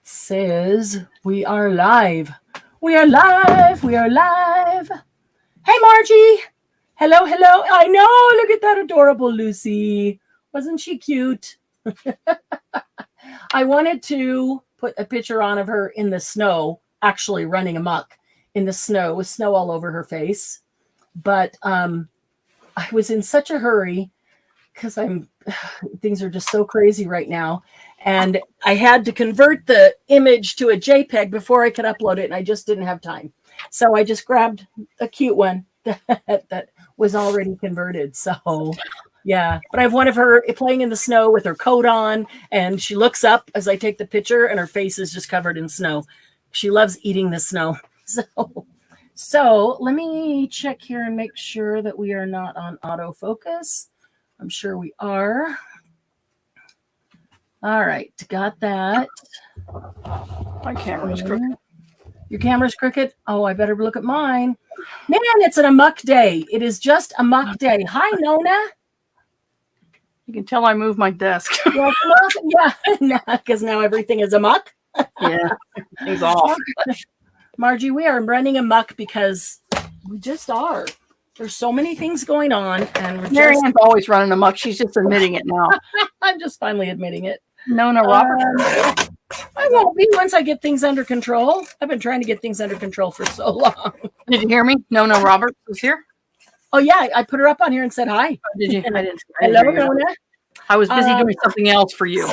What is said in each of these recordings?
says we are live. We are live. We are live. Hey, Margie. Hello, hello. I know. Look at that adorable Lucy. Wasn't she cute? I wanted to put a picture on of her in the snow, actually running amok in the snow with snow all over her face. But I was in such a hurry because things are just so crazy right now. And I had to convert the image to a JPEG before I could upload it, and I just didn't have time. So I just grabbed a cute one that was already converted. So yeah, but I have one of her playing in the snow with her coat on, and she looks up as I take the picture, and her face is just covered in snow. She loves eating the snow. So let me check here and make sure that we are not on autofocus. I'm sure we are. All right, got that. My camera's crooked. Your camera's crooked? Oh, I better look at mine. Man, it's an amok day. It is just amok day. Hi, Nona. You can tell I moved my desk. Yeah, because now everything is amok. Yeah, it's off. Margie, we are running amok because we just are. There's so many things going on, and Marianne's always running amok. She's just admitting it now. I'm just finally admitting it. Nona Roberts. I won't be once I get things under control. I've been trying to get things under control for so long. Did you hear me? Nona Roberts is here. Oh yeah, I put her up on here and said hi. Oh, did you? I didn't. Hello, Nona. I was busy doing something else for you.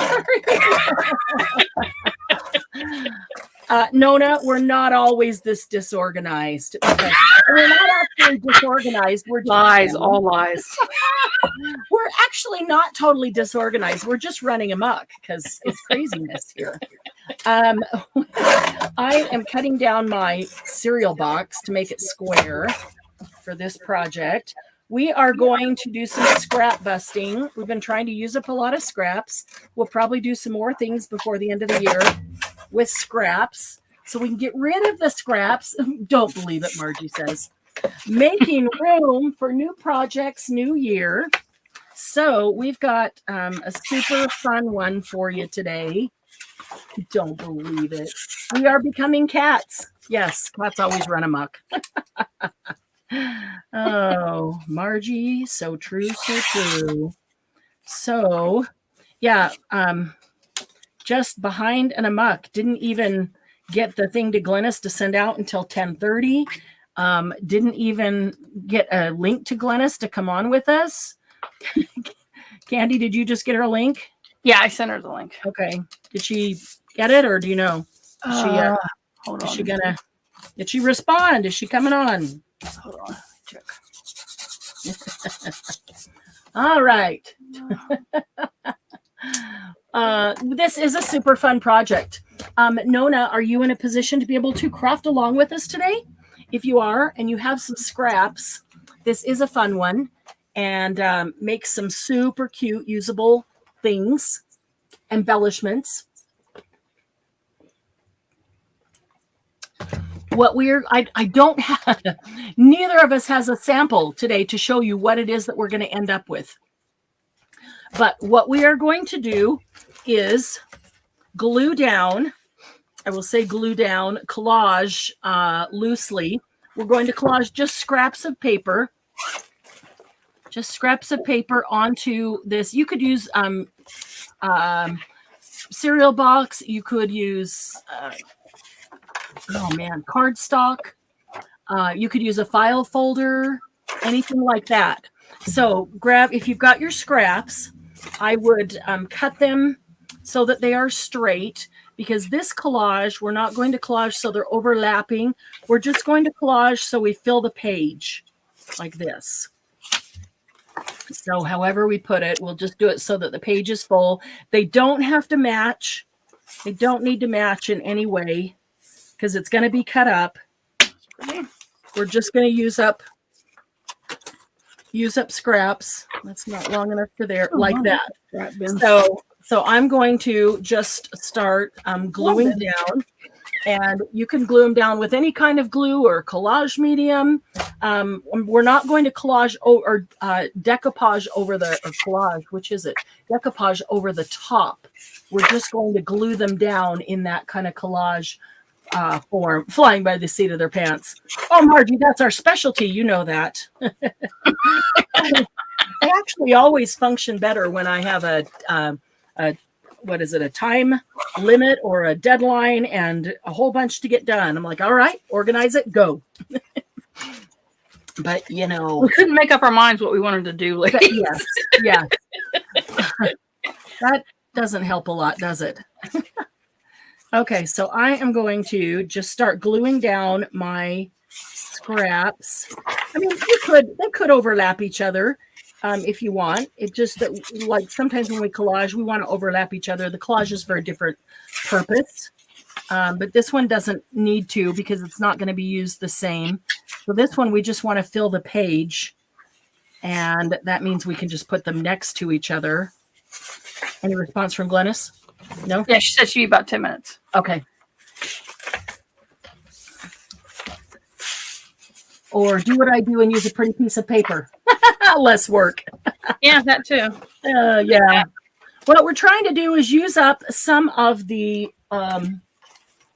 Nona, we're not always this disorganized. We're not actually disorganized. We're lies, all lies. We're actually not totally disorganized. We're just running amok because it's craziness here. I am cutting down my cereal box to make it square for this project. We are going to do some scrap busting. We've been trying to use up a lot of scraps. We'll probably do some more things before the end of the year with scraps so we can get rid of the scraps. Don't believe it, Margie says. Making room for new projects, new year. So we've got a super fun one for you today. Don't believe it. We are becoming cats. Yes, cats always run amok. Oh, Margie, so true, so true. So, yeah, just behind and amok. Didn't even get the thing to Glennis to send out until 10:30. Didn't even get a link to Glennis to come on with us. Candy, did you just get her a link? Yeah, I sent her the link. Okay. Did she get it, or do you know? Hold on. Is she gonna? Did she respond? Is she coming on? Hold on. Check. All right. This is a super fun project. Nona, are you in a position to be able to craft along with us today? If you are, and you have some scraps, this is a fun one, and make some super cute, usable things, embellishments. I don't have, neither of us has a sample today to show you what it is that we're going to end up with. But what we are going to do is glue down, I will say glue down, collage loosely. We're going to collage just scraps of paper. Just scraps of paper onto this. You could use cereal box. You could use, cardstock. You could use a file folder, anything like that. So if you've got your scraps, I would cut them so that they are straight, because this collage, we're not going to collage so they're overlapping. We're just going to collage so we fill the page like this. So however we put it, we'll just do it so that the page is full. They don't have to match. They don't need to match in any way because it's going to be cut up. We're just going to use up scraps. That's not long enough for there, like that. So I'm going to just start gluing down. And you can glue them down with any kind of glue or collage medium. We're not going to collage or decoupage over the, or collage, which is it? Decoupage over the top. We're just going to glue them down in that kind of collage form, flying by the seat of their pants. Oh, Margie, that's our specialty. You know that. I actually always function better when I have a what is it, a time limit or a deadline and a whole bunch to get done. I'm like, all right, organize it, go. But, you know. We couldn't make up our minds what we wanted to do. Like, yes, yeah. That doesn't help a lot, does it? Okay, so I am going to just start gluing down my scraps. I mean, they could overlap each other. If you want. It just that, like, sometimes when we collage, we want to overlap each other. The collage is for a different purpose, but this one doesn't need to because it's not going to be used the same. So this one, we just want to fill the page, and that means we can just put them next to each other. Any response from Glennis? No? Yeah, she said she'd be about 10 minutes. Okay. Or do what I do and use a pretty piece of paper. Less work. Yeah, that too. Yeah. What we're trying to do is use up some of the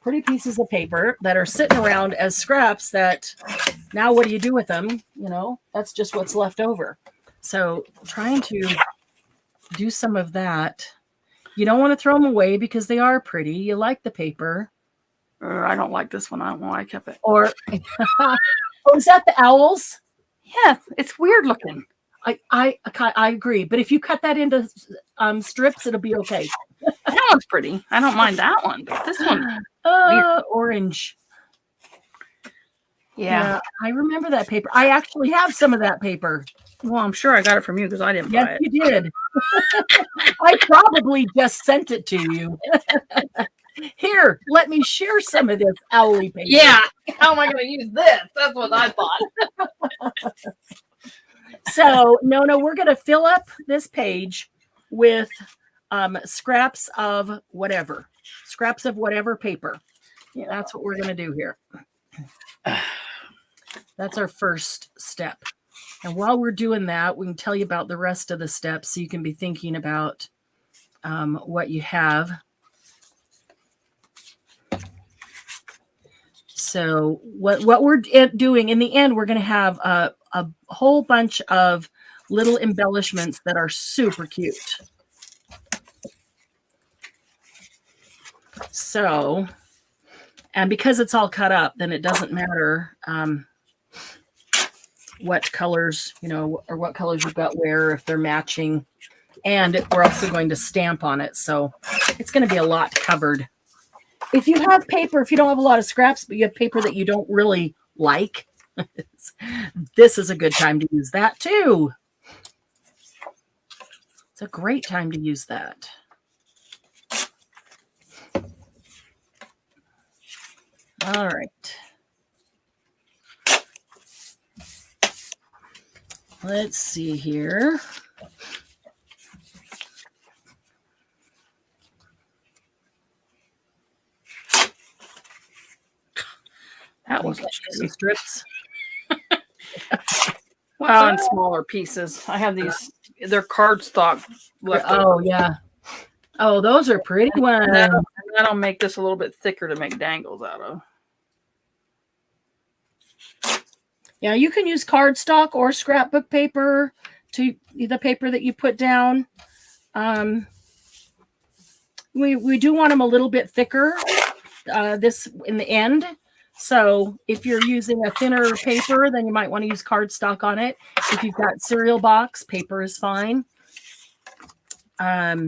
pretty pieces of paper that are sitting around as scraps that now what do you do with them? You know, that's just what's left over. So trying to do some of that. You don't want to throw them away because they are pretty. You like the paper. I don't like this one. I don't know why I kept it. Or, oh, is that the owls? Yeah, it's weird looking. I agree, but if you cut that into strips, it'll be okay. That one's pretty. I don't mind that one, but this one, orange. Yeah, I remember that paper. I actually have some of that paper. Well, I'm sure I got it from you because I didn't buy it. Yes, you did. I probably just sent it to you. Here, let me share some of this owly paper. Yeah. How am I going to use this? That's what I thought. So, no, we're going to fill up this page with scraps of whatever paper. Yeah, that's what we're going to do here. That's our first step. And while we're doing that, we can tell you about the rest of the steps so you can be thinking about what you have. So what we're doing in the end, we're going to have a whole bunch of little embellishments that are super cute. So, and because it's all cut up, then it doesn't matter what colors, or what colors you've got where, if they're matching. And we're also going to stamp on it. So it's going to be a lot covered. If you have paper, if you don't have a lot of scraps, but you have paper that you don't really like, this is a good time to use that too. It's a great time to use that. All right. Let's see here. That was some strips. Well, in smaller pieces. I have these, they're cardstock left. Oh, yeah. Oh, those are pretty ones. That'll make this a little bit thicker to make dangles out of. Yeah, you can use cardstock or scrapbook paper to the paper that you put down. We do want them a little bit thicker, this in the end. So if you're using a thinner paper, then you might want to use cardstock on it. If you've got cereal box, paper is fine. What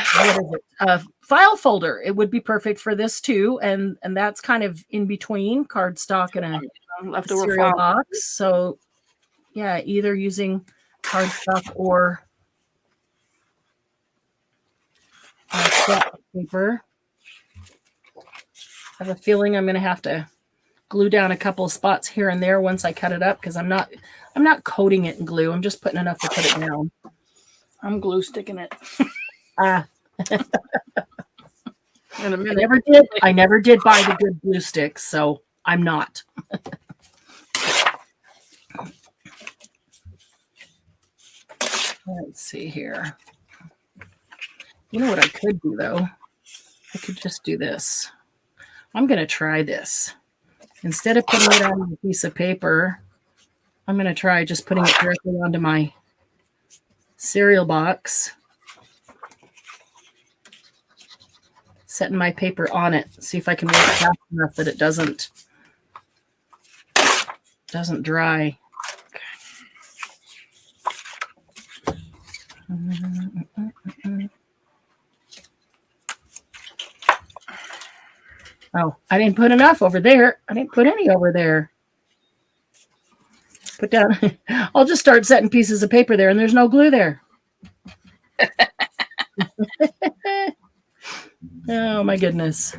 is it? File folder. It would be perfect for this too, and that's kind of in between cardstock and a leftover cereal box. So yeah, either using cardstock or scrap paper. I have a feeling I'm going to have to glue down a couple of spots here and there once I cut it up because I'm not coating it in glue. I'm just putting enough to put it down. I'm glue sticking it. In a minute. I never did buy the good glue sticks, so I'm not. Let's see here. You know what I could do though? I could just do this. I'm going to try this. Instead of putting it on a piece of paper, I'm going to try just putting it directly onto my cereal box. Setting my paper on it. See if I can work fast enough that it doesn't dry. Oh, I didn't put enough over there. I didn't put any over there. Put down. I'll just start setting pieces of paper there, and there's no glue there. Oh my goodness.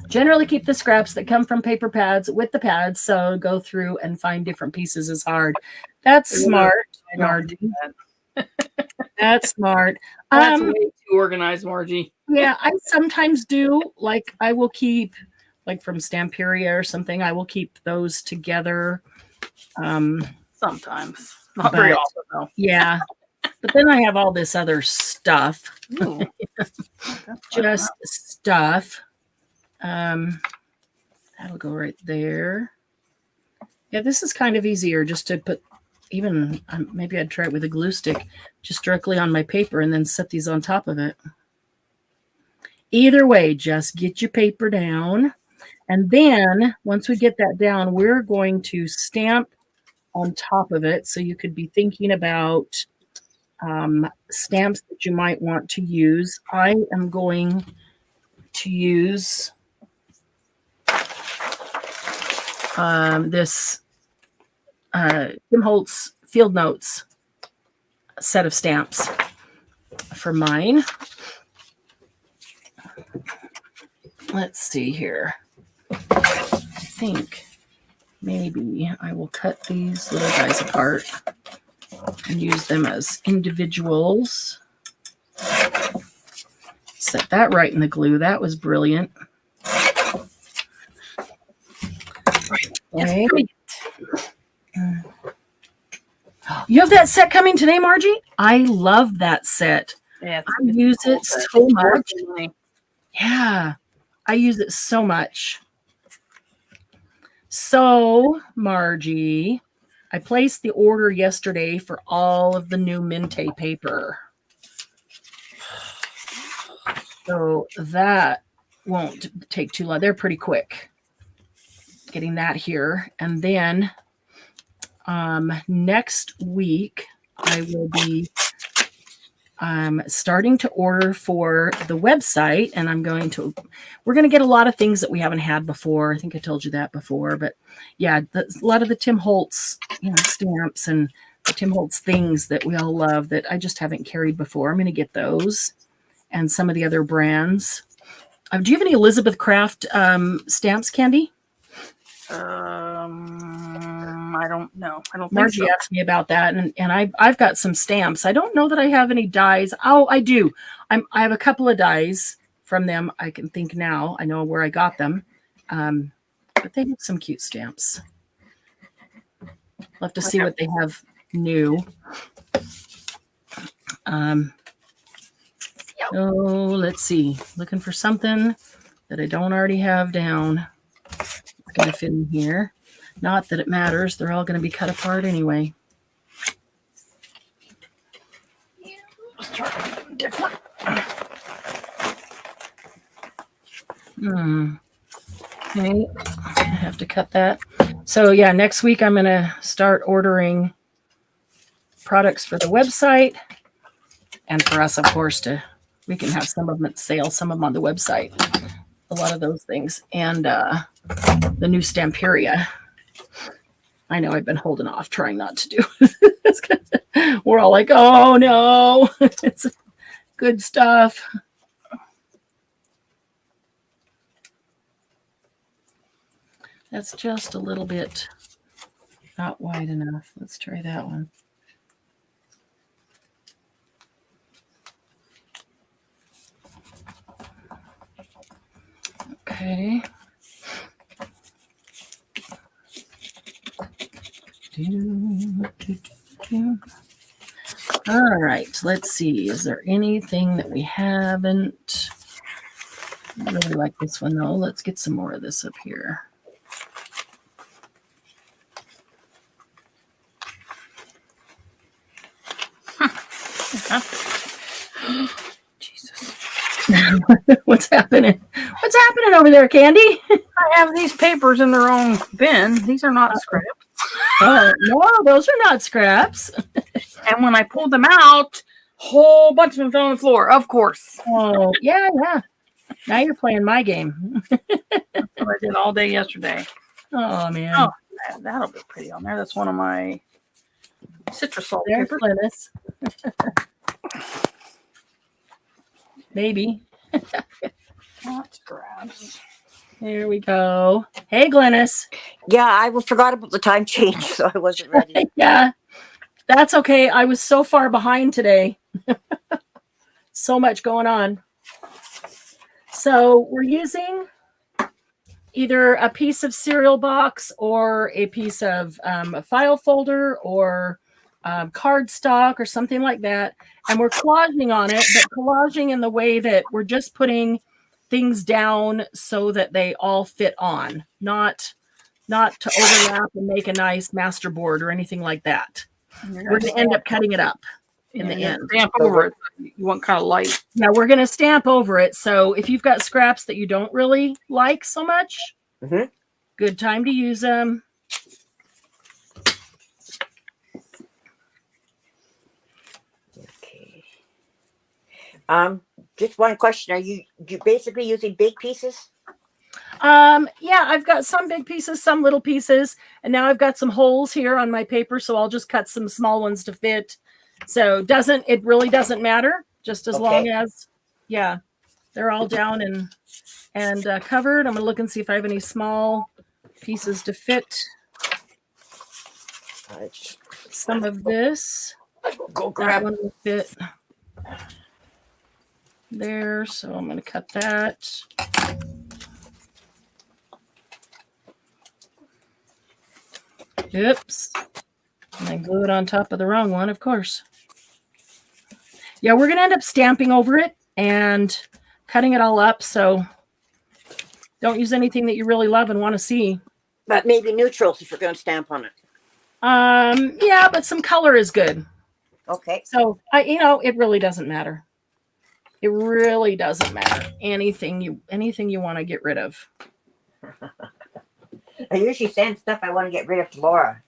Generally keep the scraps that come from paper pads with the pads, so go through and find different pieces is hard. That's smart, Margie. That's smart. That's way too organized, Margie. Yeah, I sometimes do. Like I will keep, like from Stamperia or something, I will keep those together. Sometimes. Not very often, though. Yeah. But then I have all this other stuff. Just stuff. That'll go right there. Yeah, this is kind of easier just to put even, maybe I'd try it with a glue stick, just directly on my paper and then set these on top of it. Either way, just get your paper down. And then once we get that down, we're going to stamp on top of it. So you could be thinking about stamps that you might want to use. I am going to use this Tim Holtz Field Notes set of stamps for mine. Let's see here. I think maybe I will cut these little guys apart and use them as individuals. Set that right in the glue. That was brilliant. Okay. You have that set coming today, Margie? I love that set. Yeah, I use it so much. Yeah, I use it so much. So, Margie, I placed the order yesterday for all of the new Minte paper. So that won't take too long. They're pretty quick getting that here. And then next week, I will be starting to order for the website, and we're going to get a lot of things that we haven't had before. I think I told you that before, but yeah, a lot of the Tim Holtz, stamps and the Tim Holtz things that we all love that I just haven't carried before. I'm going to get those and some of the other brands. Do you have any Elizabeth Craft stamps, Candy? I don't know. I don't think Margie so. asked me about that, and I've got some stamps. I don't know that I have any dies. Oh, I do. I have a couple of dies from them. I can think now. I know where I got them, but they have some cute stamps. We'll have to see what they have new. Oh, let's see. Looking for something that I don't already have down. It's going to fit in here. Not that it matters. They're all going to be cut apart anyway. Let's try something different. Okay. I have to cut that. So yeah, next week I'm going to start ordering products for the website, and for us, of course, we can have some of them at sale, some of them on the website. A lot of those things, and the new Stamperia. I know I've been holding off, trying not to do. We're all like, oh no, it's good stuff. That's just a little bit not wide enough. Let's try that one. Okay. All right, let's see. Is there anything that we haven't? I really like this one though. Let's get some more of this up here. Jesus. What's happening? What's happening over there, Candy? I have these papers in their own bin. These are not scraps. Oh, no, those are not scraps. And when I pulled them out, a whole bunch of them fell on the floor, of course. Oh, yeah. Now you're playing my game. That's what I did all day yesterday. Oh, man. Oh, that'll be pretty on there. That's one of my citrus salt There's papers. Glennis. Maybe. Not scraps. There we go. Hey, Glennis. Yeah, I forgot about the time change, so I wasn't ready. Yeah, that's okay. I was so far behind today. So much going on. So we're using either a piece of cereal box or a piece of a file folder or cardstock or something like that. And we're collaging on it, but collaging in the way that we're just putting things down so that they all fit on, not to overlap and make a nice master board or anything like that. We're going to end up cutting it up in the end. Stamp over it. You want kind of light. Now we're going to stamp over it. So if you've got scraps that you don't really like so much, good time to use them. Okay. Just one question. Are you basically using big pieces? Yeah, I've got some big pieces, some little pieces, and now I've got some holes here on my paper, so I'll just cut some small ones to fit. So it really doesn't matter, just as long as, yeah, they're all down and covered. I'm gonna look and see if I have any small pieces to fit some of this. Go That grab one will fit there, so I'm gonna cut that. Oops. And I glue it on top of the wrong one, of course. Yeah, we're going to end up stamping over it and cutting it all up. So don't use anything that you really love and want to see. But maybe neutrals if you're going to stamp on it. Yeah, but some color is good. Okay. So, it really doesn't matter. It really doesn't matter. Anything you want to get rid of. I usually send stuff I want to get rid of to Laura.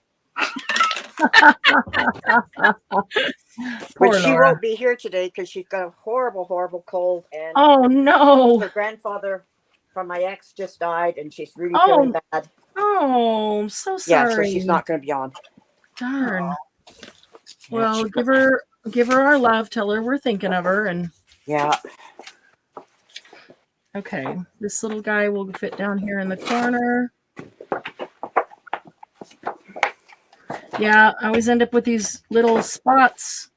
Poor But she Laura. won't be here today because she's got a horrible, horrible cold. And Oh, no. her grandfather from my ex just died, and she's really Oh. feeling bad. Oh, I'm so sorry. Yeah, so she's not going to be on. Darn. Well, give her our love. Tell her we're thinking of her. And Yeah. okay, this little guy will fit down here in the corner. Yeah, I always end up with these little spots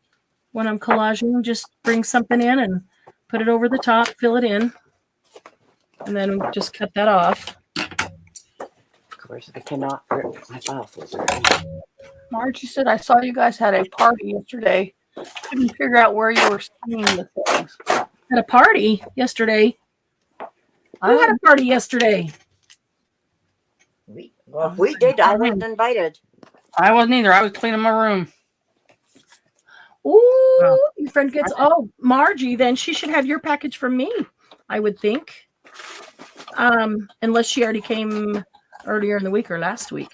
when I'm collaging. Just bring something in and put it over the top, fill it in, and then just cut that off. Of course, I cannot rip my file folder. Margie said, I saw you guys had a party yesterday. Couldn't figure out where you were seeing the things. Had a party yesterday. Who had a party yesterday? Well, if we did, I wasn't invited. I wasn't either. I was cleaning my room. Ooh, your friend gets, Margie, then she should have your package from me, I would think. Unless she already came earlier in the week or last week.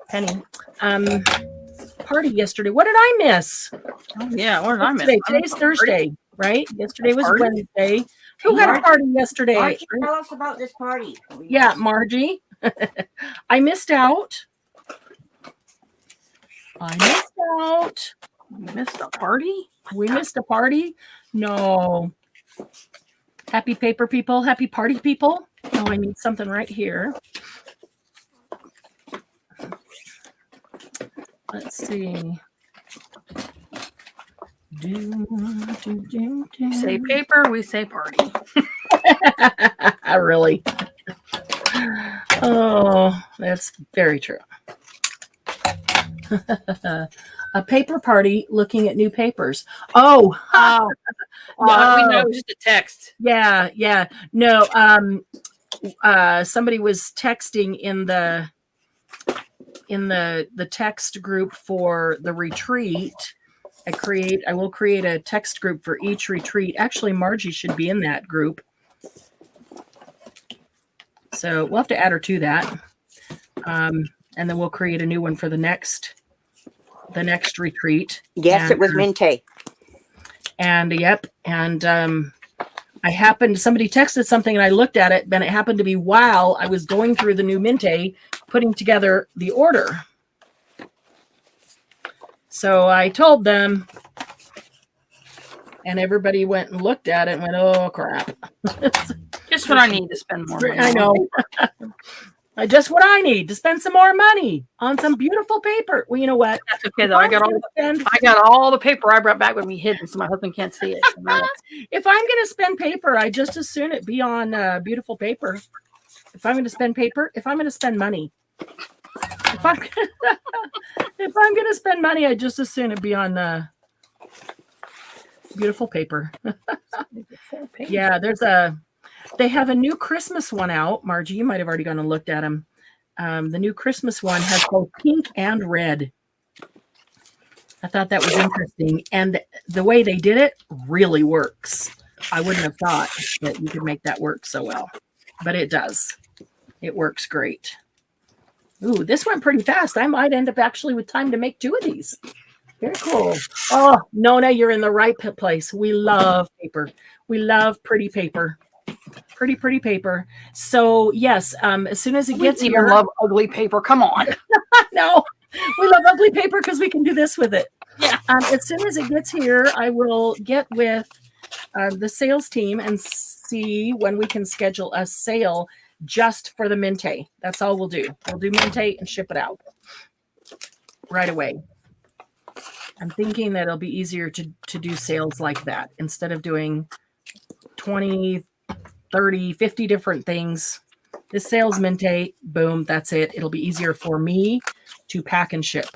Penny. Party yesterday. What did I miss? Oh, yeah, what did I miss? Today's Thursday, right? Yesterday was Party? Wednesday. Who had a party yesterday? Why don't you tell us about this party? Yeah, Margie. I missed out. You missed a party? We missed a party? No. Happy paper people? Happy party people? Oh, I need something right here. Let's see. You say paper, we say party. Really? Very true. A paper party looking at new papers. Oh, We know it was just a text. yeah. No, somebody was texting in the text group for the retreat. I will create a text group for each retreat. Actually, Margie should be in that group. So we'll have to add her to that. And then we'll create a new one for the next retreat. Yes, and, it was Minte. And yep. And somebody texted something and I looked at it, then it happened to be while I was going through the new Minte, putting together the order. So I told them, and everybody went and looked at it and went, oh, crap. Just what I need to spend more money. I know. Just what I need to spend some more money on some beautiful paper. Well, you know what? That's okay, though. I got all the paper I brought back with me hidden so my husband can't see it. If I'm going to spend paper, I just as soon it be on beautiful paper. If I'm going to spend paper, if I'm going to spend money. If I'm going to spend money, I just as soon it be on beautiful paper. Yeah, they have a new Christmas one out. Margie, you might have already gone and looked at them. The new Christmas one has both pink and red. I thought that was interesting. And the way they did it really works. I wouldn't have thought that you could make that work so well. But it does. It works great. Ooh, this went pretty fast. I might end up actually with time to make 2 of these. Very cool. Oh, Nona, you're in the right place. We love paper. We love pretty paper. Pretty paper. So yes, as soon as it gets here, we love ugly paper. Come on. No, we love ugly paper because we can do this with it. Yeah. As soon as it gets here, I will get with the sales team and see when we can schedule a sale just for the Minte. That's all we'll do. We'll do Minte and ship it out right away. I'm thinking that it'll be easier to do sales like that instead of doing 20, 30, 50 different things. This sales Minte, boom, that's it. It'll be easier for me to pack and ship.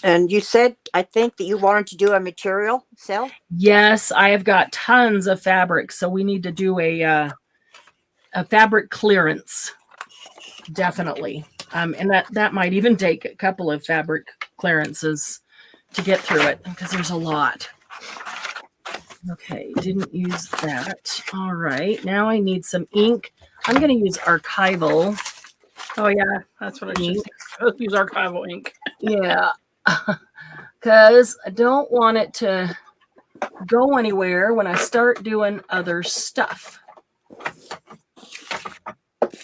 And you said, I think, that you wanted to do a material sale? Yes, I have got tons of fabric, so we need to do a fabric clearance. Definitely. And that might even take a couple of fabric clearances to get through it because there's a lot. Okay, didn't use that. All right, now I need some ink. I'm going to use archival. Oh, yeah, that's what I should use, archival ink. Yeah, because I don't want it to go anywhere when I start doing other stuff.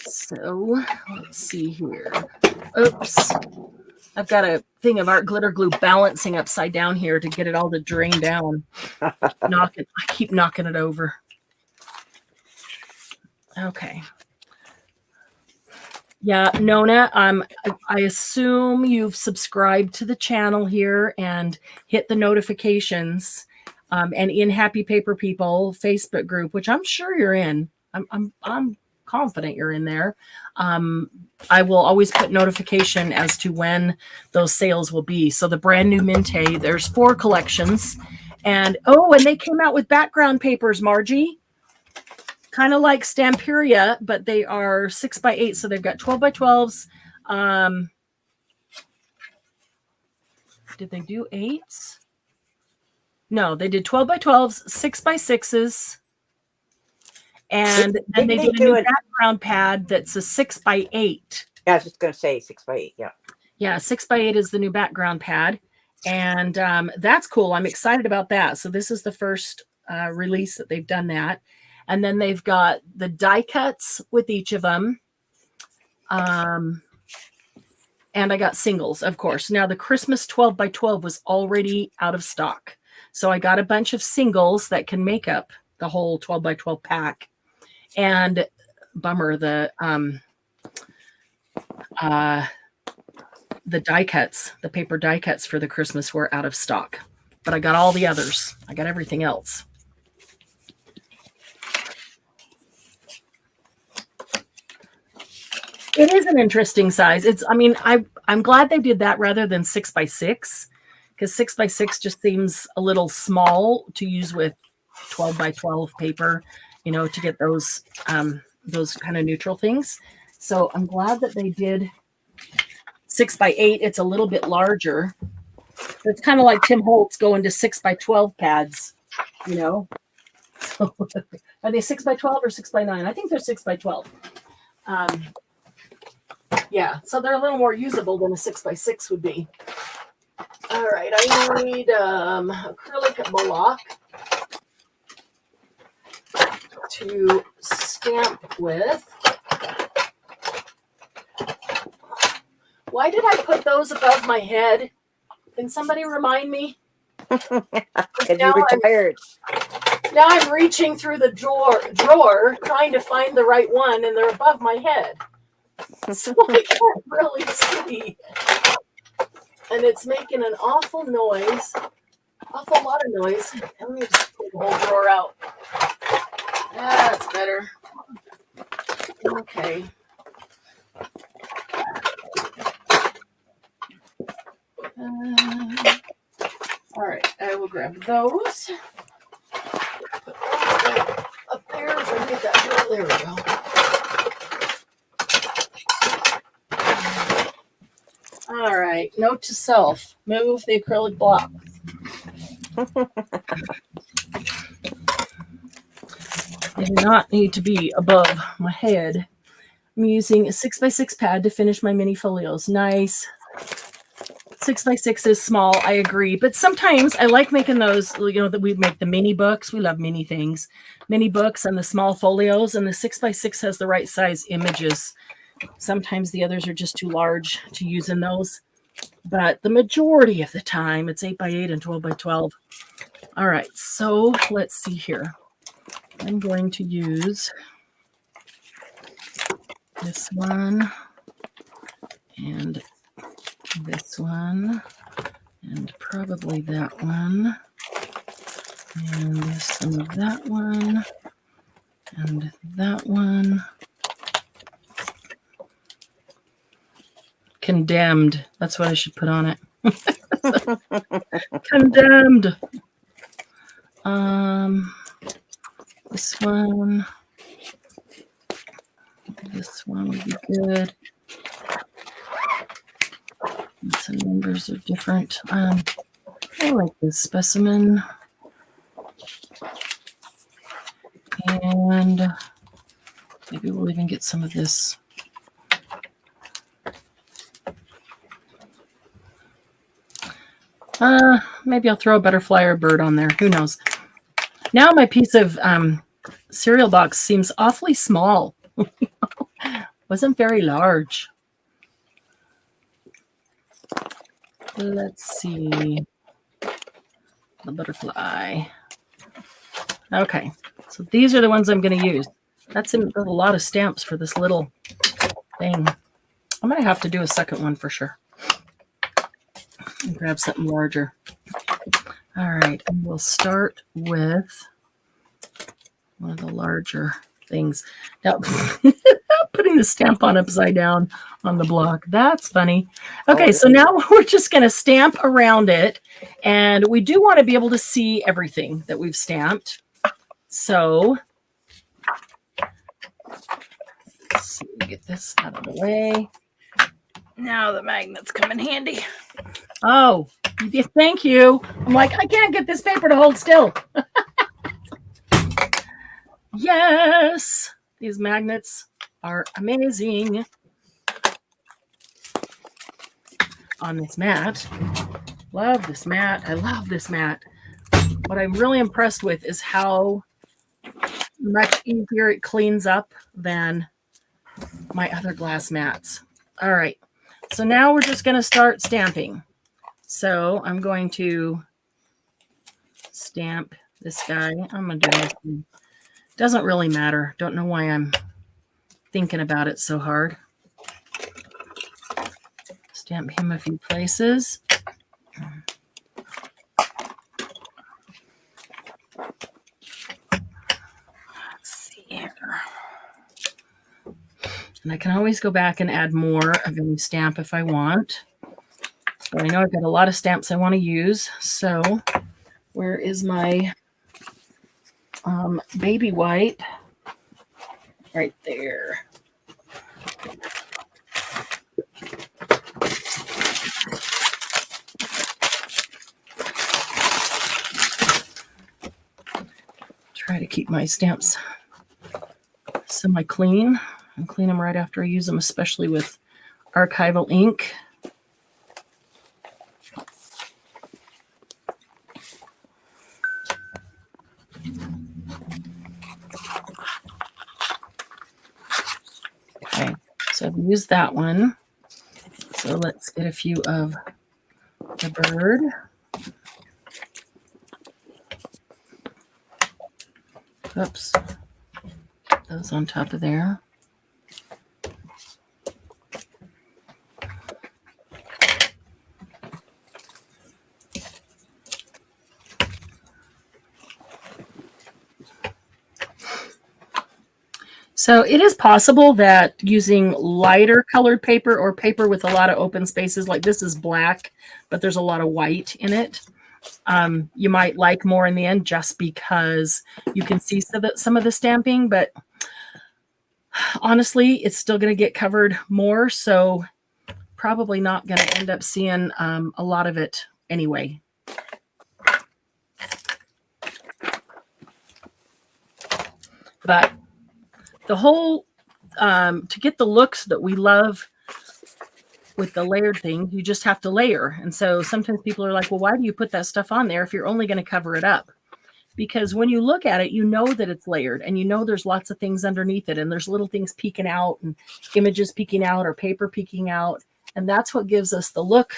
So, let's see here. Oops. I've got a thing of art glitter glue balancing upside down here to get it all to drain down. I keep knocking it over. Okay. Yeah, Nona, I assume you've subscribed to the channel here and hit the notifications. And in Happy Paper People Facebook group, which I'm sure you're in. I'm confident you're in there. I will always put notification as to when those sales will be. So the brand new Minte, there's 4 collections. And they came out with background papers, Margie. Kind of like Stamperia, but they are 6x8. So they've got 12x12s. Did they do 8s? No, they did 12x12s, 6x6s. And then they did a new background pad that's a 6x8. Yeah, I was just going to say 6x8. Yeah. Yeah, 6x8 is the new background pad. And that's cool. I'm excited about that. So this is the first release that they've done that. And then they've got the die cuts with each of them. And I got singles, of course. Now the Christmas 12x12 was already out of stock. So I got a bunch of singles that can make up the whole 12x12 pack. And bummer, the die cuts, the paper die cuts for the Christmas were out of stock. But I got all the others. I got everything else. It is an interesting size. I'm glad they did that rather than 6x6, because 6x6 just seems a little small to use with 12x12 paper, to get those kind of neutral things. So I'm glad that they did 6x8. It's a little bit larger. It's kind of like Tim Holtz going to 6x12 pads, So, are they 6x12 or 6x9? I think they're 6x12. Yeah, so they're a little more usable than a 6x6 would be. All right, I need acrylic block to stamp with. Why did I put those above my head? Can somebody remind me? Have you retired? Now I'm reaching through the drawer trying to find the right one, and they're above my head. So I can't really see. And it's making an awful lot of noise. Let me just pull the whole drawer out. That's better. Okay. All right, I will grab those. Put those up there if I get that drawer. There we go. All right, note to self, move the acrylic block. They do not need to be above my head. I'm using a 6x6 pad to finish my mini folios. Nice. 6x6 is small, I agree. But sometimes I like making those, that we make the mini books. We love mini things. Mini books and the small folios, and the 6x6 has the right size images. Sometimes the others are just too large to use in those. But the majority of the time, it's 8x8 and 12x12. All right, so let's see here. I'm going to use this one and this one and probably that one and some of that one and that one. Condemned. That's what I should put on it. Condemned. This one. This one would be good. Some numbers are different. I like this specimen. And maybe we'll even get some of this. Maybe I'll throw a butterfly or a bird on there. Who knows? Now my piece of cereal box seems awfully small. Wasn't very large. Let's see. The butterfly. Okay. So these are the ones I'm going to use. That's a lot of stamps for this little thing. I'm going to have to do a second one for sure. And grab something larger. All right. And we'll start with one of the larger things. Now, putting the stamp on upside down on the block. That's funny. Okay, so now we're just going to stamp around it. And we do want to be able to see everything that we've stamped. So, let's see, get this out of the way. Now the magnets come in handy. Oh, thank you. I'm like, I can't get this paper to hold still. Yes, these magnets are amazing on this mat. Love this mat. I love this mat. What I'm really impressed with is how much easier it cleans up than my other glass mats. All right. So now we're just going to start stamping. So I'm going to stamp this guy. I'm going to do this. Doesn't really matter. Don't know why I'm thinking about it so hard. Stamp him a few places. Let's see here. And I can always go back and add more of any stamp if I want. But I know I've got a lot of stamps I want to use. So where is my baby white? Right there. Try to keep my stamps semi-clean and clean them right after I use them, especially with archival ink. Okay, so I've used that one. So let's get a few of the bird. Oops. Those on top of there. So it is possible that using lighter colored paper or paper with a lot of open spaces, like this is black, but there's a lot of white in it, you might like more in the end just because you can see some of the stamping, but honestly, it's still going to get covered more, so probably not going to end up seeing a lot of it anyway. But the whole, to get the looks that we love with the layered thing, you just have to layer. And so sometimes people are like, well, why do you put that stuff on there if you're only going to cover it up? Because when you look at it, you know that it's layered and you know there's lots of things underneath it and there's little things peeking out and images peeking out or paper peeking out. And that's what gives us the look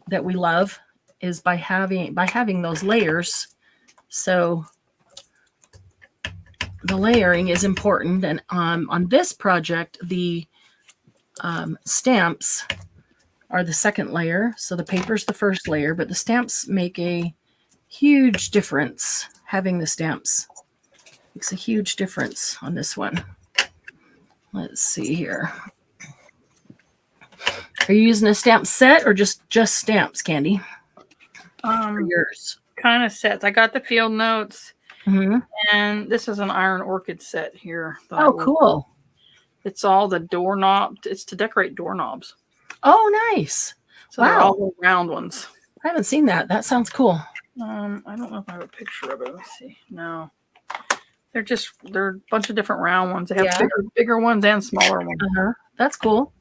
that we love, is by having those layers. So the layering is important. And on this project, the stamps are the second layer. So the paper's the first layer, but the stamps make a huge difference. Having the stamps makes a huge difference on this one. Let's see here. Are you using a stamp set or just stamps, Candy? For yours? Kind of sets. I got the field notes. Mm-hmm. And this is an iron orchid set here. Oh, cool. It's all the doorknobs. It's to decorate doorknobs. Oh, nice. So they're all the round ones. I haven't seen that. That sounds cool. I don't know if I have a picture of it. Let me see. No. They're a bunch of different round ones. They have bigger ones and smaller ones. That's cool.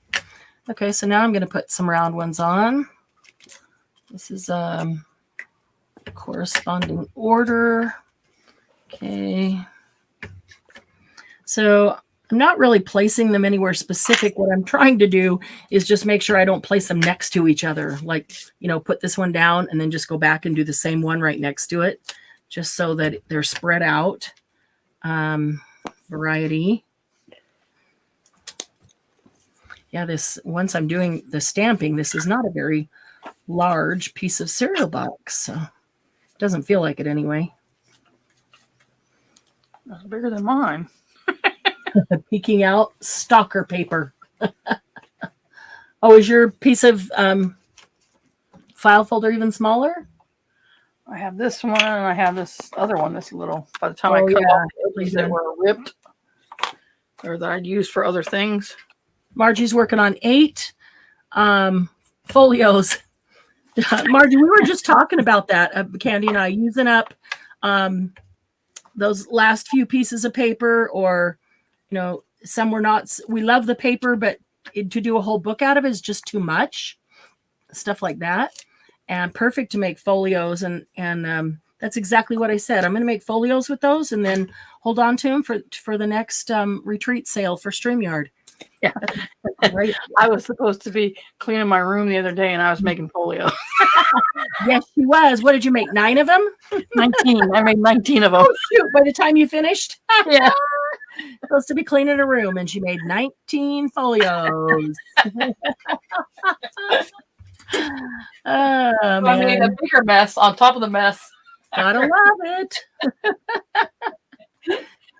Okay, so now I'm going to put some round ones on. This is corresponding order. Okay. So I'm not really placing them anywhere specific. What I'm trying to do is just make sure I don't place them next to each other. Like, put this one down and then just go back and do the same one right next to it, just so that they're spread out. Variety. Yeah, once I'm doing the stamping, this is not a very large piece of cereal box. So it doesn't feel like it anyway. That's bigger than mine. Peeking out stalker paper. Oh, is your piece of file folder even smaller? I have this one and I have this other one, this little. By the time I cut off the edges that were ripped or that I'd use for other things. Margie's working on 8 folios. Margie, we were just talking about that, Candy and I, using up those last few pieces of paper, or some were not. We love the paper, but to do a whole book out of it is just too much. Stuff like that, and perfect to make folios. And that's exactly what I said. I'm going to make folios with those, and then hold on to them for the next retreat sale for StreamYard. Yeah, right. I was supposed to be cleaning my room the other day, and I was making folios. Yes, she was. What did you make? 9 of them? 19. I made 19 of them. Oh, shoot. By the time you finished? Yeah. Supposed to be cleaning a room, and she made 19 folios. I made a bigger mess on top of the mess. Gotta love it.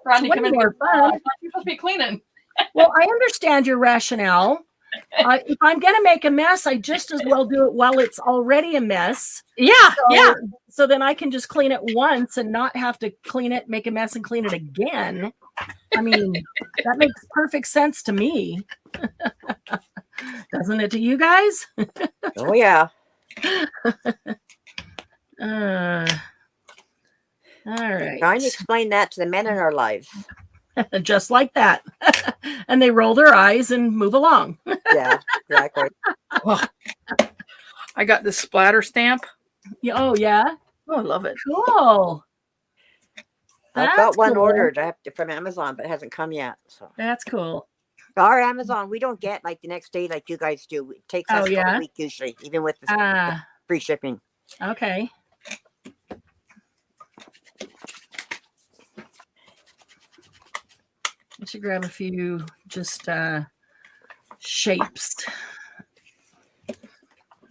Rodney, come in here. Fun. You're supposed to be cleaning. Well, I understand your rationale. If I'm going to make a mess, I just as well do it while it's already a mess. Yeah, yeah. So then I can just clean it once and not have to clean it, make a mess, and clean it again. I mean, that makes perfect sense to me. Doesn't it to you guys? Oh, yeah. All right. Trying to explain that to the men in our lives. Just like that. And they roll their eyes and move along. Yeah, exactly. Oh, I got this splatter stamp. Oh, yeah. Oh, I love it. Cool. I've got one ordered from Amazon, but it hasn't come yet. So that's cool. Our Amazon, we don't get like the next day like you guys do. It takes us a week usually, even with the free shipping. Okay. I should grab a few just shapes.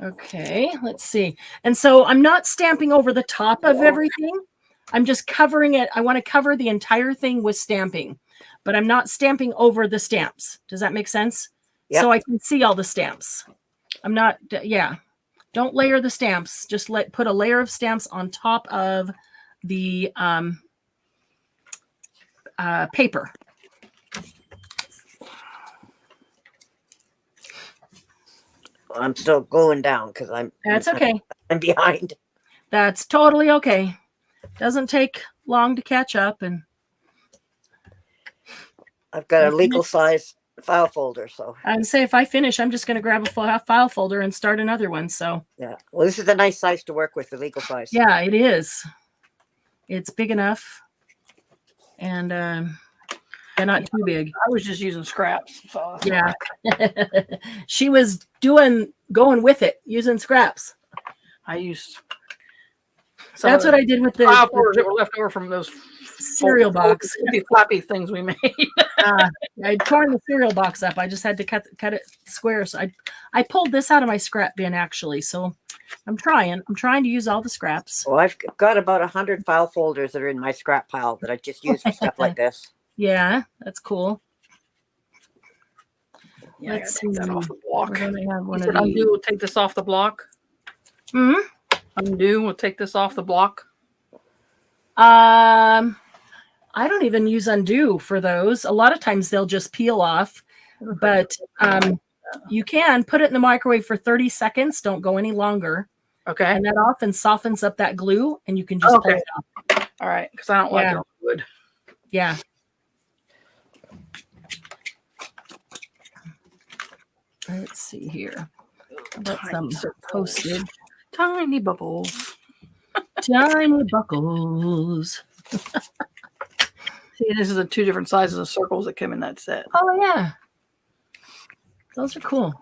Okay, let's see. And so I'm not stamping over the top of everything. I'm just covering it. I want to cover the entire thing with stamping, but I'm not stamping over the stamps. Does that make sense? Yep. So I can see all the stamps. I'm not, don't layer the stamps. Just put a layer of stamps on top of the paper. I'm still going down because That's okay. I'm behind. That's totally okay. Doesn't take long to catch up, and I've got a legal size file folder. So I'd say if I finish, I'm just going to grab a file folder and start another one. So yeah, well, this is a nice size to work with, the legal size. Yeah, it is. It's big enough, and they're not too big. I was just using scraps. So yeah. She was going with it, using scraps. I used. That's what I did with the file folders that were left over from those cereal box. Flappy things we made. I'd torn the cereal box up. I just had to cut it square. So I pulled this out of my scrap bin actually. So I'm trying to use all the scraps. Well, I've got about 100 file folders that are in my scrap pile that I just use for stuff like this. Yeah, that's cool. Yeah, let's take that off the block. We're gonna have one of these. Undo will take this off the block. Hmm. Undo will take this off the block. I don't even use undo for those. A lot of times they'll just peel off, but you can put it in the microwave for 30 seconds. Don't go any longer. Okay. And that often softens up that glue, and you can just pull it off. All right, because I don't like it on wood. Yeah. Let's see here. About some postage. Tiny bubbles. Tiny buckles. See, this is the 2 different sizes of circles that come in that set. Oh, yeah. Those are cool.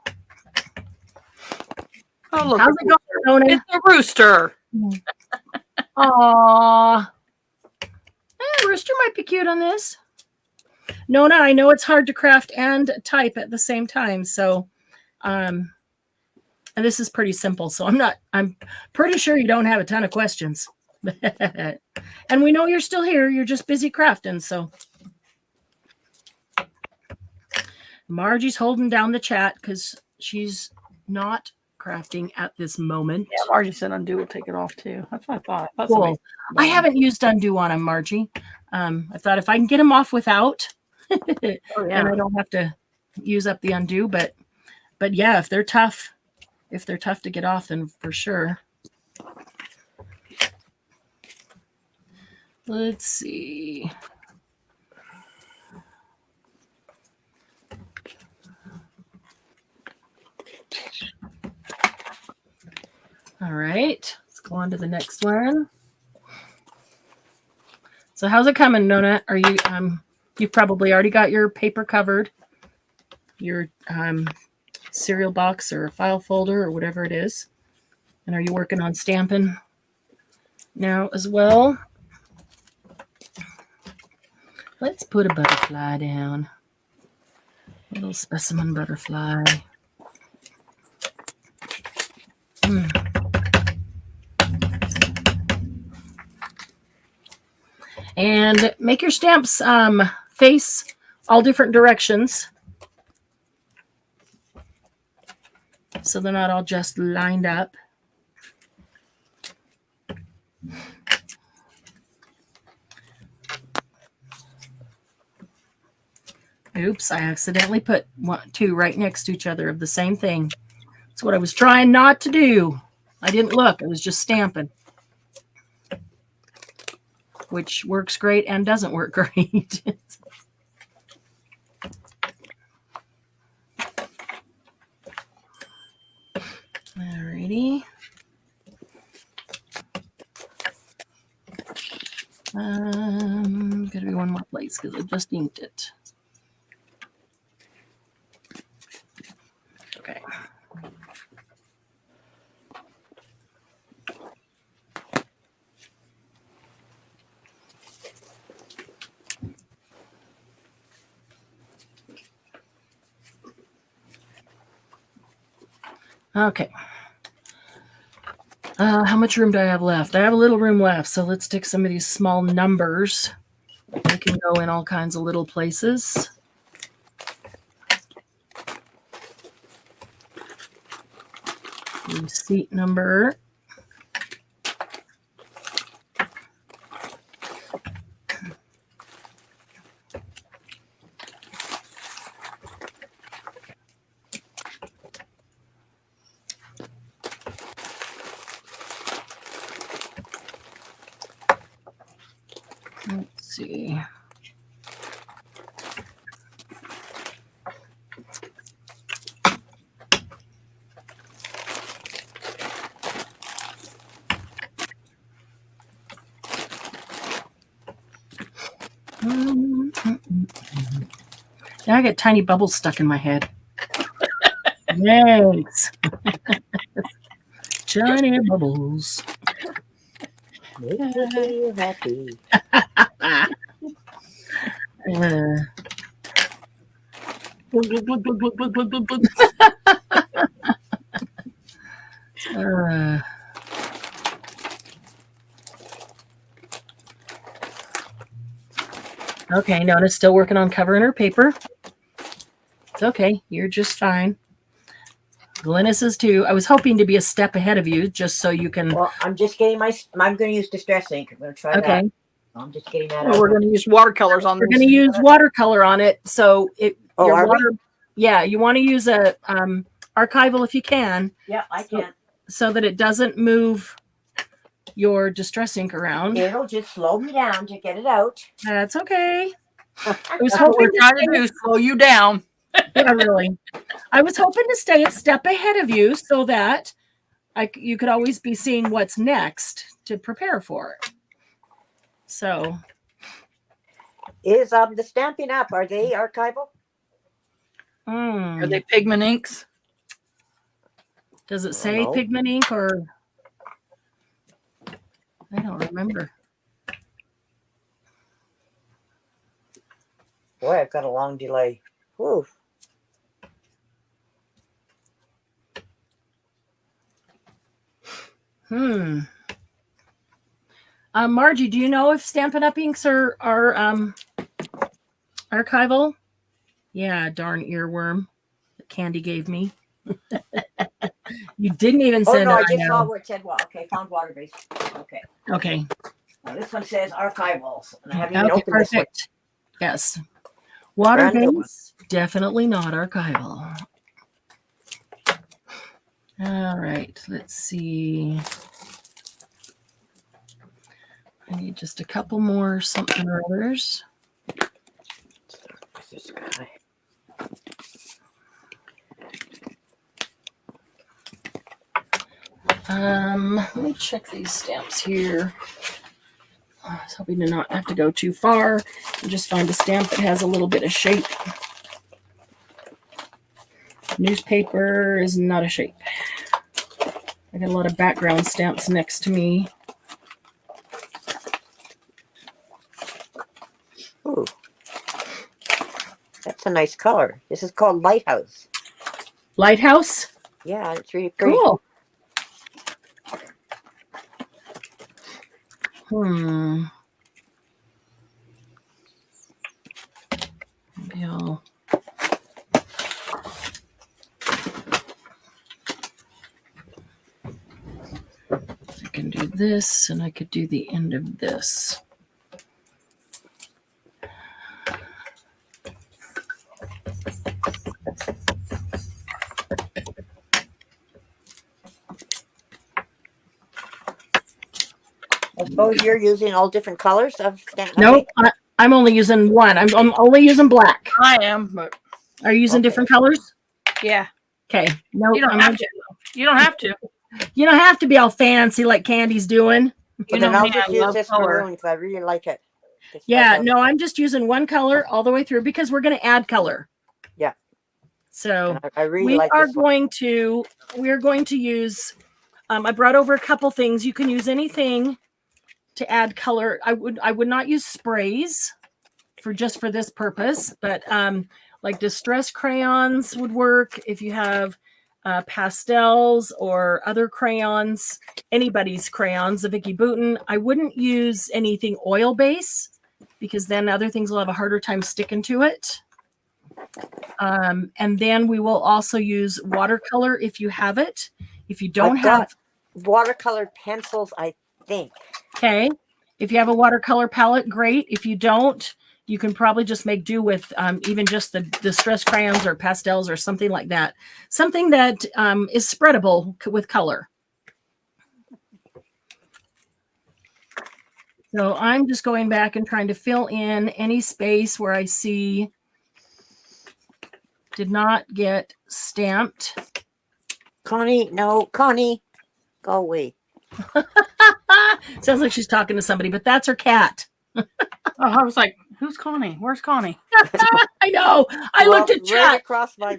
Oh, look. How's it going, Nona? It's a rooster. Aww. Rooster might be cute on this. Nona, I know it's hard to craft and type at the same time, so and this is pretty simple, so I'm pretty sure you don't have a ton of questions. And we know you're still here, you're just busy crafting, so Margie's holding down the chat because she's not crafting at this moment. Yeah, Margie said undo will take it off too. That's what I thought. That's cool. I haven't used undo on him, Margie. I thought if I can get him off without, and I don't have to use up the undo, but yeah, if they're tough to get off, then for sure. Let's see. All right, let's go on to the next one. So how's it coming, Nona? Are you you've probably already got your paper covered, your cereal box or file folder or whatever it is. And are you working on stamping now as well? Let's put a butterfly down. A little specimen butterfly. And make your stamps face all different directions. So they're not all just lined up. Oops, I accidentally put 2 right next to each other of the same thing. That's what I was trying not to do. I didn't look. I was just stamping. Which works great and doesn't work great. Alrighty. Gotta be one more place because I just inked it. Okay. Okay. How much room do I have left? I have a little room left, so let's take some of these small numbers. They can go in all kinds of little places. Receipt number. Let's see. Now I get tiny bubbles stuck in my head. Thanks. Tiny bubbles. Make me feel happy. Okay, Nona's still working on covering her paper. It's okay. You're just fine. Glynis is too. I was hoping to be a step ahead of you just so you can... Well, I'm just getting I'm going to use Distress ink. I'm going to try that. I'm just getting that out. We're going to use watercolors on this. We're going to use watercolor on it. So it... Oh, are we? Yeah, you want to use a archival if you can. Yeah, I can. So that it doesn't move your Distress ink around. It'll just slow me down to get it out. That's okay. I was That's hoping what we're trying to do, slow you down. Yeah, really. I was hoping to stay a step ahead of you so that you could always be seeing what's next to prepare for it. So, is the Stampin' Up, are they archival? Are they pigment inks? Does it say pigment ink or? I don't remember. Boy, I've got a long delay. Whew. Margie, do you know if Stampin' Up inks are archival? Yeah, darn earworm that Candy gave me. You didn't even send it. Oh, no, I just saw where it said, well, okay, found water base. Okay. Okay. Now this one says archivals. And I haven't even opened this one. Yes. Water base, definitely not archival. All right, let's see. I need just a couple more something or others. This guy. Let me check these stamps here. I was hoping to not have to go too far and just find a stamp that has a little bit of shape. Newspaper is not a shape. I got a lot of background stamps next to me. Ooh. That's a nice color. This is called Lighthouse. Lighthouse? Yeah, it's really pretty. Cool. Maybe I'll. I can do this, and I could do the end of this. I suppose you're using all different colors of stamp. Nope, I'm only using one. I'm only using black. I am, but Are you using different colors? yeah. Okay. No, You don't have to. You don't have to. You don't have to be all fancy like Candy's doing. You know, I'll just use this maroon because I really like it. Yeah, no, I'm just using one color all the way through because we're going to add color. Yeah. So I really like this one. We're going to use, I brought over a couple things. You can use anything to add color. I would not use sprays for this purpose, but like distress crayons would work if you have pastels or other crayons, anybody's crayons, the Vicky Bouton. I wouldn't use anything oil base because then other things will have a harder time sticking to it. And then we will also use watercolor if you have it. If you don't have watercolor pencils, I think. Okay. If you have a watercolor palette, great. If you don't, you can probably just make do with even just the distress crayons or pastels or something like that. Something that is spreadable with color. So I'm just going back and trying to fill in any space where I see did not get stamped. Connie, no, Connie, go away. Sounds like she's talking to somebody, but that's her cat. I was like, who's Connie? Where's Connie? I know. I looked at chat. Right across my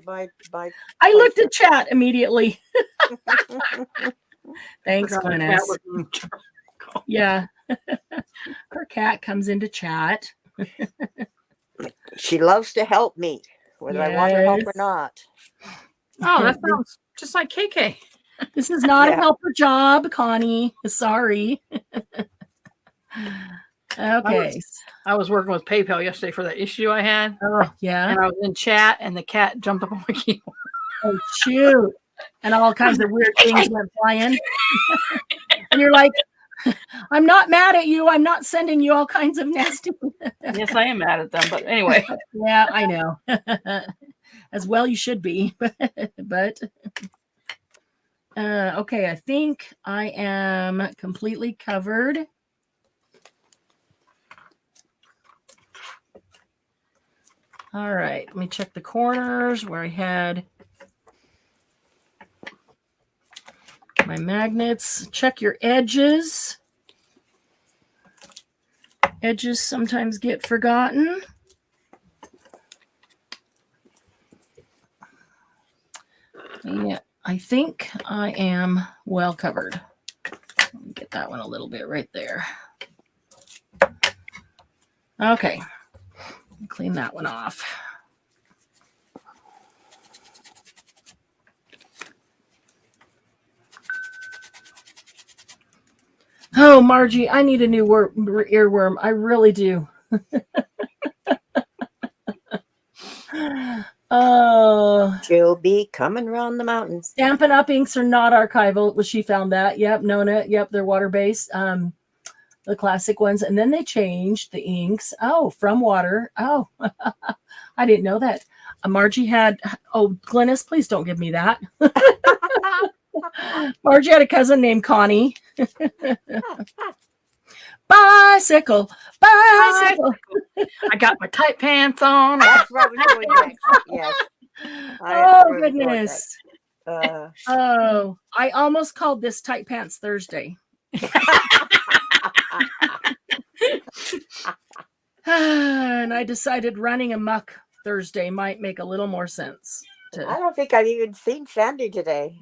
I looked at chat immediately. Thanks, Glennis. Yeah. Her cat comes into chat. She loves to help me, whether I want her help or not. Oh, that sounds just like KK. This is not a helper job, Connie. Sorry. Okay. I was working with PayPal yesterday for that issue I had. Oh, yeah. And I was in chat, and the cat jumped up on my keyboard. Oh, shoot. And all kinds of weird things went flying. And you're like, I'm not mad at you. I'm not sending you all kinds of nasty. Yes, I am mad at them. But anyway. Yeah, I know. As well you should be. But okay, I think I am completely covered. All right, let me check the corners where I had my magnets. Check your edges. Edges sometimes get forgotten. Yeah, I think I am well covered. Let me get that one a little bit right there. Okay. Clean that one off. Oh, Margie, I need a new earworm. I really do. Oh. She'll be coming around the mountain. Stampin' Up! Inks are not archival. Well, she found that. Yep, Nona. Yep, they're water-based. The classic ones, and then they changed the inks. Oh, from water. Oh, I didn't know that. Margie had. Oh, Glennis, please don't give me that. Margie had a cousin named Connie. Bicycle. I got my tight pants on. That's what was going next. Yes. Oh goodness. Oh, I almost called this Tight Pants Thursday. And I decided running amok Thursday might make a little more sense. I don't think I've even seen Sandy today.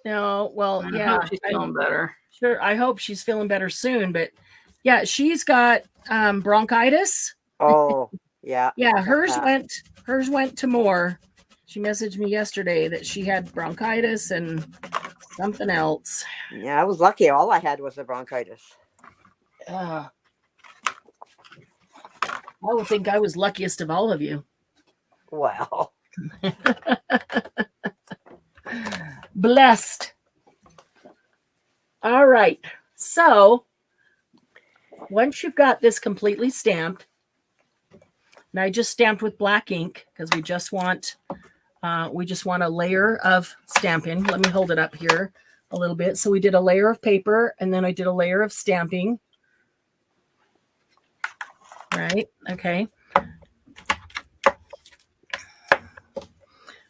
No, well, yeah. I hope she's feeling better. Sure, I hope she's feeling better soon. But yeah, she's got bronchitis. Oh, yeah. Yeah, hers went to more. She messaged me yesterday that she had bronchitis and something else. Yeah, I was lucky. All I had was the bronchitis. I would think I was luckiest of all of you. Well. Blessed. All right. So once you've got this completely stamped, and I just stamped with black ink because we just want a layer of stamping. Let me hold it up here a little bit. So we did a layer of paper, and then I did a layer of stamping. Right. Okay.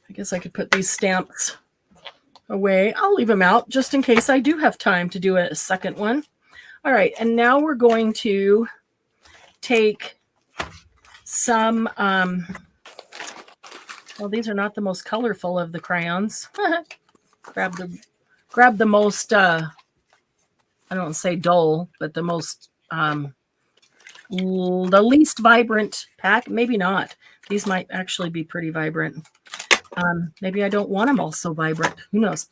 I guess I could put these stamps away. I'll leave them out just in case I do have time to do a second one. All right. And now we're going to take some, well, these are not the most colorful of the crayons. grab the most, I don't say dull, but the most, the least vibrant pack. Maybe not. These might actually be pretty vibrant. Maybe I don't want them all so vibrant. Who knows?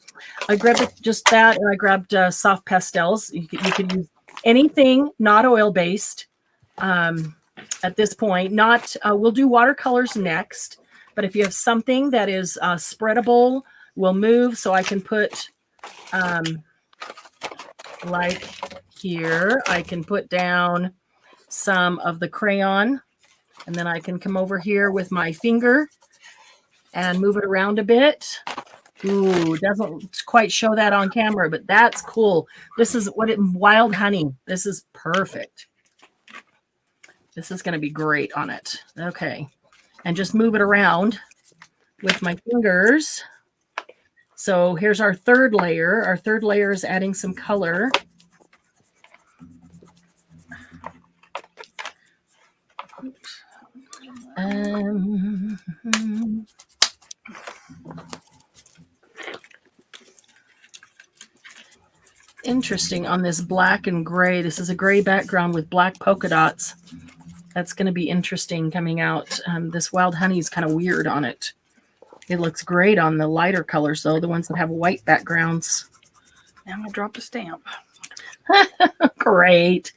I grabbed just that, and I grabbed soft pastels. You could use anything not oil-based at this point. Not we'll do watercolors next, but if you have something that is spreadable, will move, so I can put like here, I can put down some of the crayon, and then I can come over here with my finger and move it around a bit. Ooh, doesn't quite show that on camera, but that's cool. This is wild honey. This is perfect. This is going to be great on it. Okay. And just move it around with my fingers. So here's our third layer. Our third layer is adding some color. Interesting on this black and gray. This is a gray background with black polka dots. That's going to be interesting coming out. This wild honey is kind of weird on it. It looks great on the lighter colors, though, the ones that have white backgrounds. Now I dropped a stamp. Great.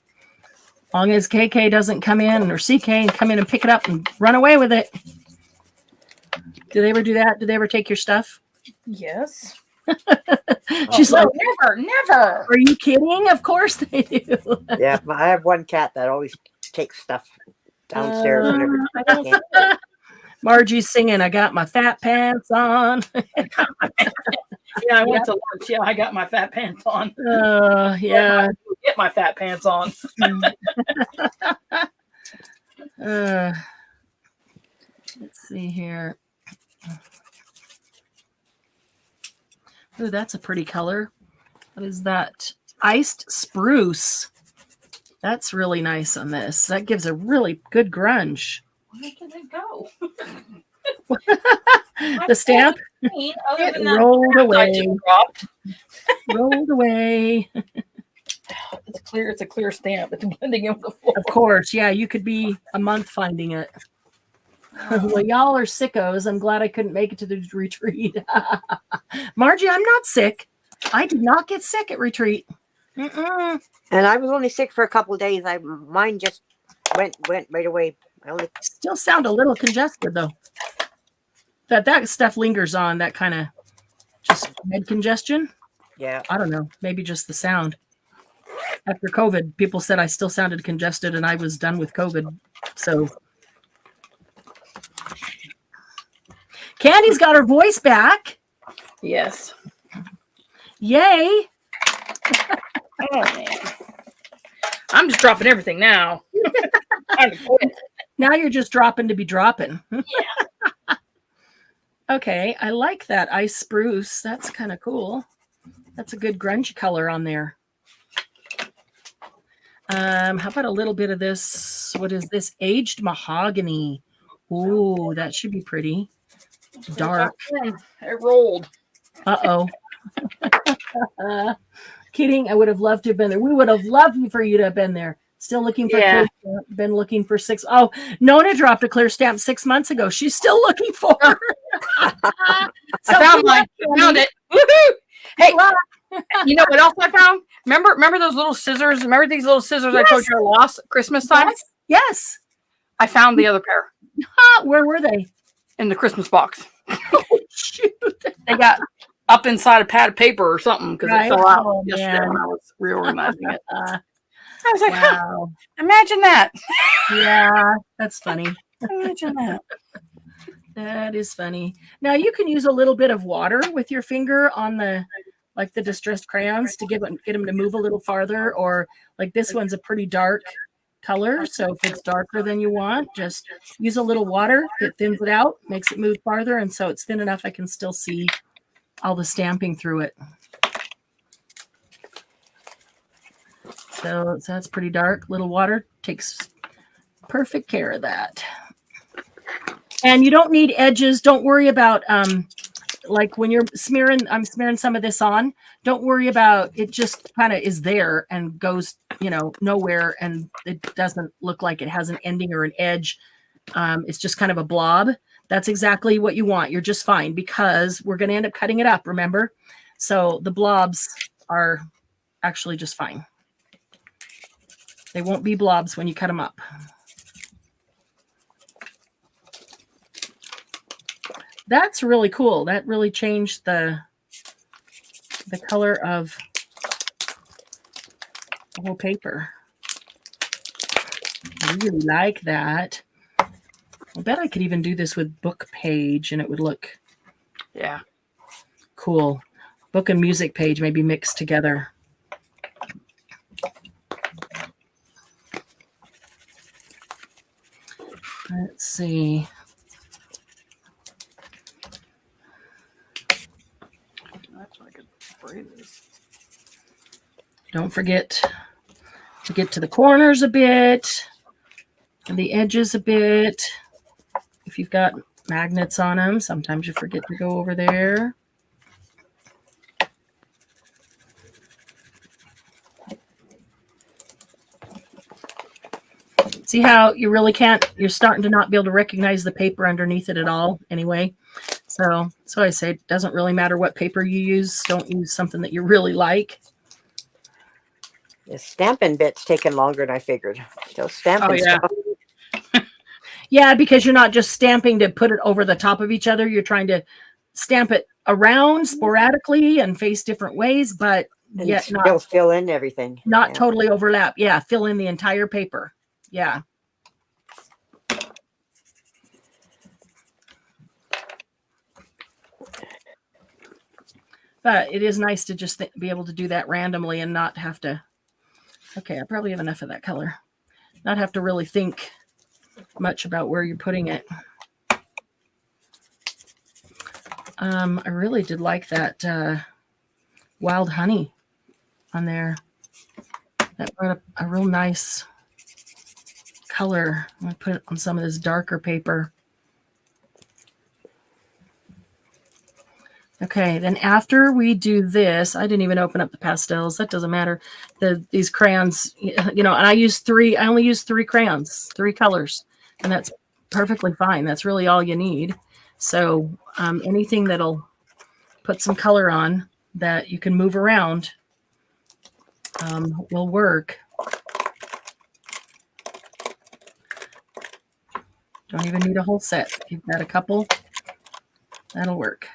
As long as KK doesn't come in, or CK, and come in and pick it up and run away with it. Do they ever do that? Do they ever take your stuff? Yes. She's like, never. Are you kidding? Of course they do. Yeah, I have one cat that always takes stuff downstairs whenever. Margie's singing, I got my fat pants on. Yeah, I went to lunch. Yeah, I got my fat pants on. Yeah. Get my fat pants on. Let's see here. Oh, that's a pretty color. What is that? Iced spruce. That's really nice on this. That gives a really good grunge. Where did it go? The stamp it rolled away. Rolled away. It's clear. It's a clear stamp. It's blending in with the floor. Of course, yeah. You could be a month finding it. Well, y'all are sickos. I'm glad I couldn't make it to the retreat. Margie, I'm not sick. I did not get sick at retreat. And I was only sick for a couple of days. Mine just went right away. I still sound a little congested though. That stuff lingers on, that kind of just head congestion. Yeah. I don't know. Maybe just the sound. After COVID, people said I still sounded congested and I was done with COVID. So Candy's got her voice back. Yes. Yay. Oh man. I'm just dropping everything now. Now you're just dropping to be dropping. Yeah. Okay, I like that ice spruce. That's kind of cool. That's a good grunge color on there. How about a little bit of this? What is this? Aged mahogany. Ooh, that should be pretty. Dark. It rolled. Uh-oh. Kidding. I would have loved to have been there. We would have loved for you to have been there. Still looking for clear stamp. Been looking for 6. Oh, Nona dropped a clear stamp 6 months ago. She's still looking for her. I found mine. Found it. Woohoo! Hey, you know what else I found? Remember those little scissors? Remember these little scissors I told you I lost at Christmas time? Yes. I found the other pair. Where were they? in the Christmas box. Oh, shoot. They got up inside a pad of paper or something because it fell out yesterday man. when I was reorganizing it. Uh, I was like, wow. Imagine that. Yeah, that's funny. Imagine that. That is funny. Now you can use a little bit of water with your finger on the distressed crayons to get them to move a little farther, or like this one's a pretty dark color. So if it's darker than you want, just use a little water. It thins it out, makes it move farther. And so it's thin enough I can still see all the stamping through it. So that's pretty dark. Little water takes perfect care of that. And you don't need edges. Don't worry about like when you're smearing, I'm smearing some of this on. Don't worry about it, just kind of is there and goes, nowhere, and it doesn't look like it has an ending or an edge. It's just kind of a blob. That's exactly what you want. You're just fine because we're going to end up cutting it up, remember? So the blobs are actually just fine. They won't be blobs when you cut them up. That's really cool. That really changed the color of the whole paper. I really like that. I bet I could even do this with book page and it would look cool. Book and music page maybe mixed together. Let's see. Don't forget to get to the corners a bit and the edges a bit. If you've got magnets on them, sometimes you forget to go over there. See how you really can't, you're starting to not be able to recognize the paper underneath it at all anyway. So I say it doesn't really matter what paper you use. Don't use something that you really like. The stamping bit's taking longer than I figured. Still stamping stuff. Yeah, because you're not just stamping to put it over the top of each other. You're trying to stamp it around sporadically and face different ways, but And yet still not fill in everything. Not totally overlap. Yeah, fill in the entire paper. Yeah. But it is nice to just be able to do that randomly and not have to. Okay, I probably have enough of that color. Not have to really think much about where you're putting it. I really did like that wild honey on there. That brought a real nice color. I'm going to put it on some of this darker paper. Okay, then after we do this, I didn't even open up the pastels. That doesn't matter. These crayons, and I only use 3 crayons, 3 colors, and that's perfectly fine. That's really all you need. So anything that'll put some color on that you can move around will work. Don't even need a whole set. If you've got a couple, that'll work.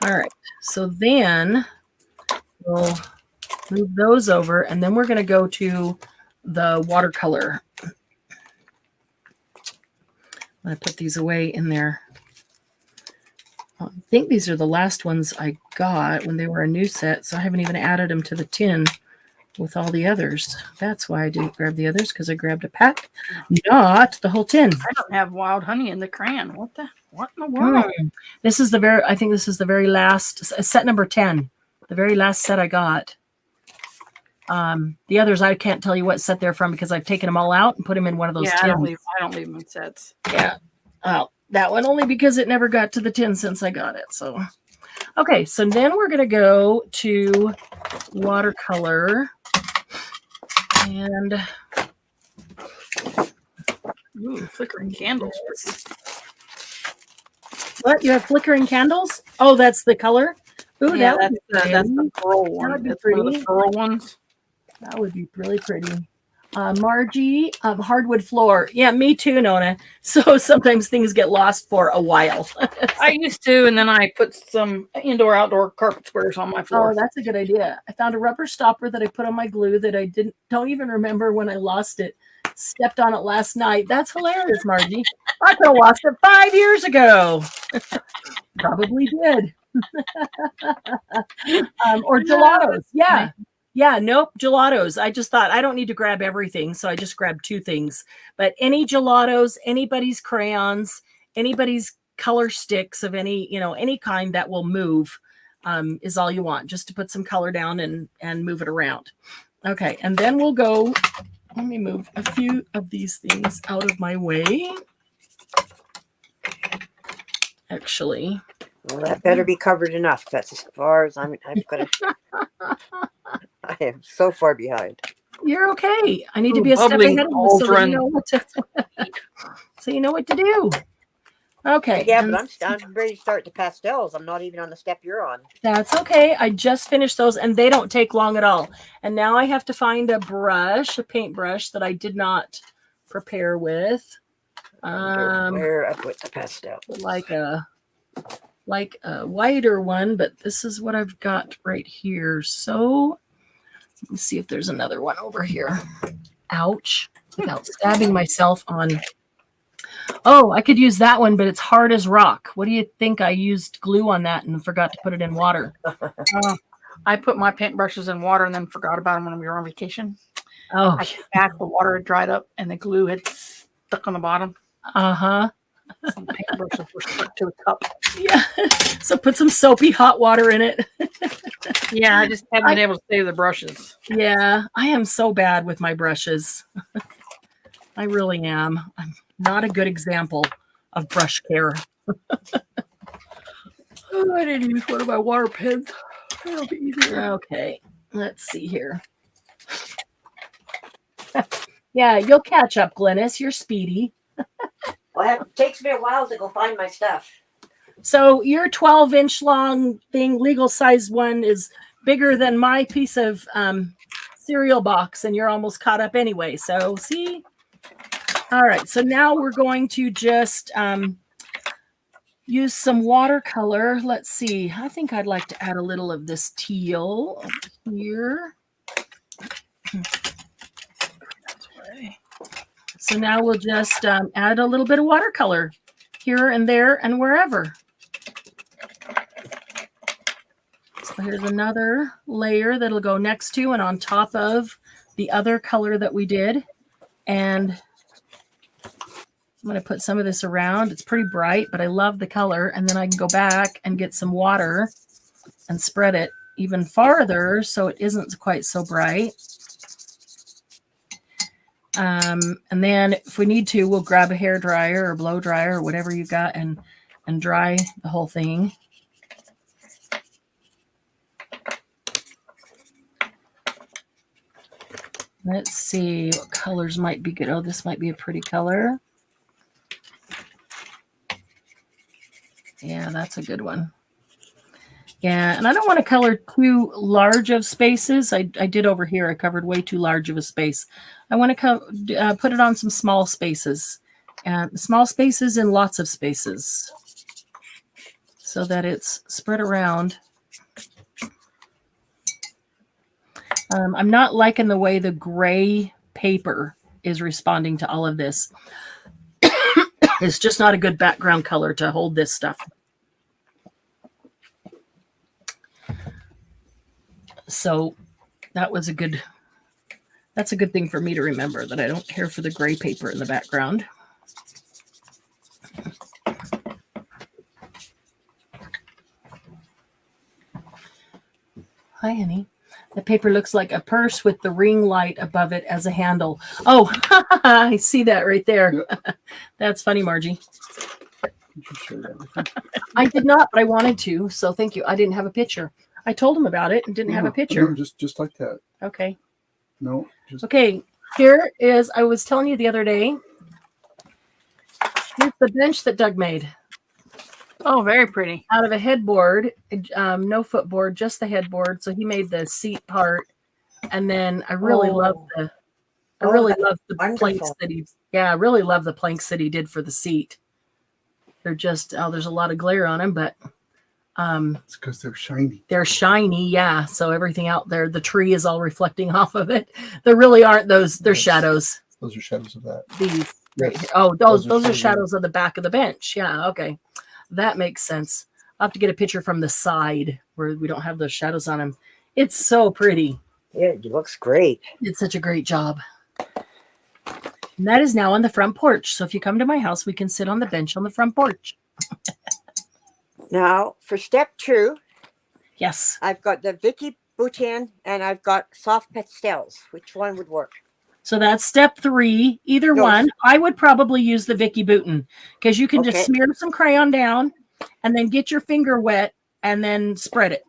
All right, so then we'll move those over, and then we're going to go to the watercolor. I'm going to put these away in there. I think these are the last ones I got when they were a new set, so I haven't even added them to the tin with all the others. That's why I didn't grab the others, because I grabbed a pack, not the whole tin. I don't have wild honey in the crayon. What in the world? This is I think this is the very last, set number 10, the very last set I got. The others, I can't tell you what set they're from because I've taken them all out and put them in one of those tins. I don't leave them in sets. Yeah. That one only because it never got to the tin since I got it. So, okay. So then we're going to go to watercolor and flickering candles. What? You have flickering candles? Oh, that's the color? Ooh, Yeah, that's the pearl one. That would be That's one of pretty. the pearl ones. That would be really pretty. Margie, hardwood floor. Yeah, me too, Nona. So sometimes things get lost for a while. I used to, and then I put some indoor-outdoor carpet squares on my floor. Oh, that's a good idea. I found a rubber stopper that I put on my glue that I don't even remember when I lost it. Stepped on it last night. That's hilarious, Margie. I could have lost it 5 years ago. Probably did. Or gelatos. Yeah. Yeah, nope, gelatos. I just thought I don't need to grab everything, so I just grabbed 2 things. But any gelatos, anybody's crayons, anybody's color sticks of any kind that will move is all you want, just to put some color down and move it around. Okay, and then we'll go. Let me move a few of these things out of my way. Actually. Well, that better be covered enough. That's as far as I'm going to. I am so far behind. You're okay. I need to be a step ahead of you so you know what to so you know what to do. Okay. Yeah, but I'm ready to start the pastels. I'm not even on the step you're on. That's okay. I just finished those and they don't take long at all. And now I have to find a paintbrush that I did not prepare with. Where I put the pastel. Like a wider one, but this is what I've got right here. So let me see if there's another one over here. Ouch. Without stabbing myself on. Oh, I could use that one, but it's hard as rock. What do you think? I used glue on that and forgot to put it in water. I put my paintbrushes in water and then forgot about them when we were on vacation. Oh, I came back, the water had dried up and the glue had stuck on the bottom. Uh-huh. Some paintbrushes were stuck to a cup. Yeah. So put some soapy hot water in it. Yeah, I just haven't been able to save the brushes. Yeah, I am so bad with my brushes. I really am. I'm not a good example of brush care. Oh, I didn't use one of my water pens. That'll be easier. Okay, let's see here. Yeah, you'll catch up, Glennis. You're speedy. Well, it takes me a while to go find my stuff. So your 12-inch long thing, legal size one, is bigger than my piece of cereal box, and you're almost caught up anyway. So see? All right, so now we're going to just use some watercolor. Let's see. I think I'd like to add a little of this teal over here. So now we'll just add a little bit of watercolor here and there and wherever. So here's another layer that'll go next to and on top of the other color that we did. And I'm going to put some of this around. It's pretty bright, but I love the color. And then I can go back and get some water and spread it even farther so it isn't quite so bright. And then if we need to, we'll grab a hair dryer or blow dryer or whatever you got and dry the whole thing. Let's see what colors might be good. Oh, this might be a pretty color. Yeah, that's a good one. Yeah, and I don't want to color too large of spaces. I did over here. I covered way too large of a space. I want to put it on some small spaces. Small spaces and lots of spaces so that it's spread around. I'm not liking the way the gray paper is responding to all of this. It's just not a good background color to hold this stuff. So that's a good thing for me to remember, that I don't care for the gray paper in the background. Hi, honey. The paper looks like a purse with the ring light above it as a handle. Oh, I see that right there. Yep. That's funny, Margie. I did not, but I wanted to, so thank you. I didn't have a picture. I told him about it and didn't have a picture. No, just like that. Okay. No. Okay. Here is, I was telling you the other day, here's the bench that Doug made. Oh, very pretty. Out of a headboard, no footboard, just the headboard. So he made the seat part. And then I really love I really love the wonderful. planks that I really love the planks that he did for the seat. They're just, there's a lot of glare on them, but it's because they're shiny. They're shiny, yeah. So everything out there, the tree is all reflecting off of it. There really aren't those. They're shadows. Those are shadows of that. These. Yes. Oh, those are shadows of the back of the bench. Yeah, okay. That makes sense. I'll have to get a picture from the side where we don't have those shadows on them. It's so pretty. Yeah, it looks great. It's such a great job. And that is now on the front porch. So if you come to my house, we can sit on the bench on the front porch. Now, for step 2, yes, I've got the Vicky Boutin and I've got soft pastels. Which one would work? So that's step 3. Either one. I would probably use the Vicky Boutin because you can just smear some crayon down and then get your finger wet and then spread it.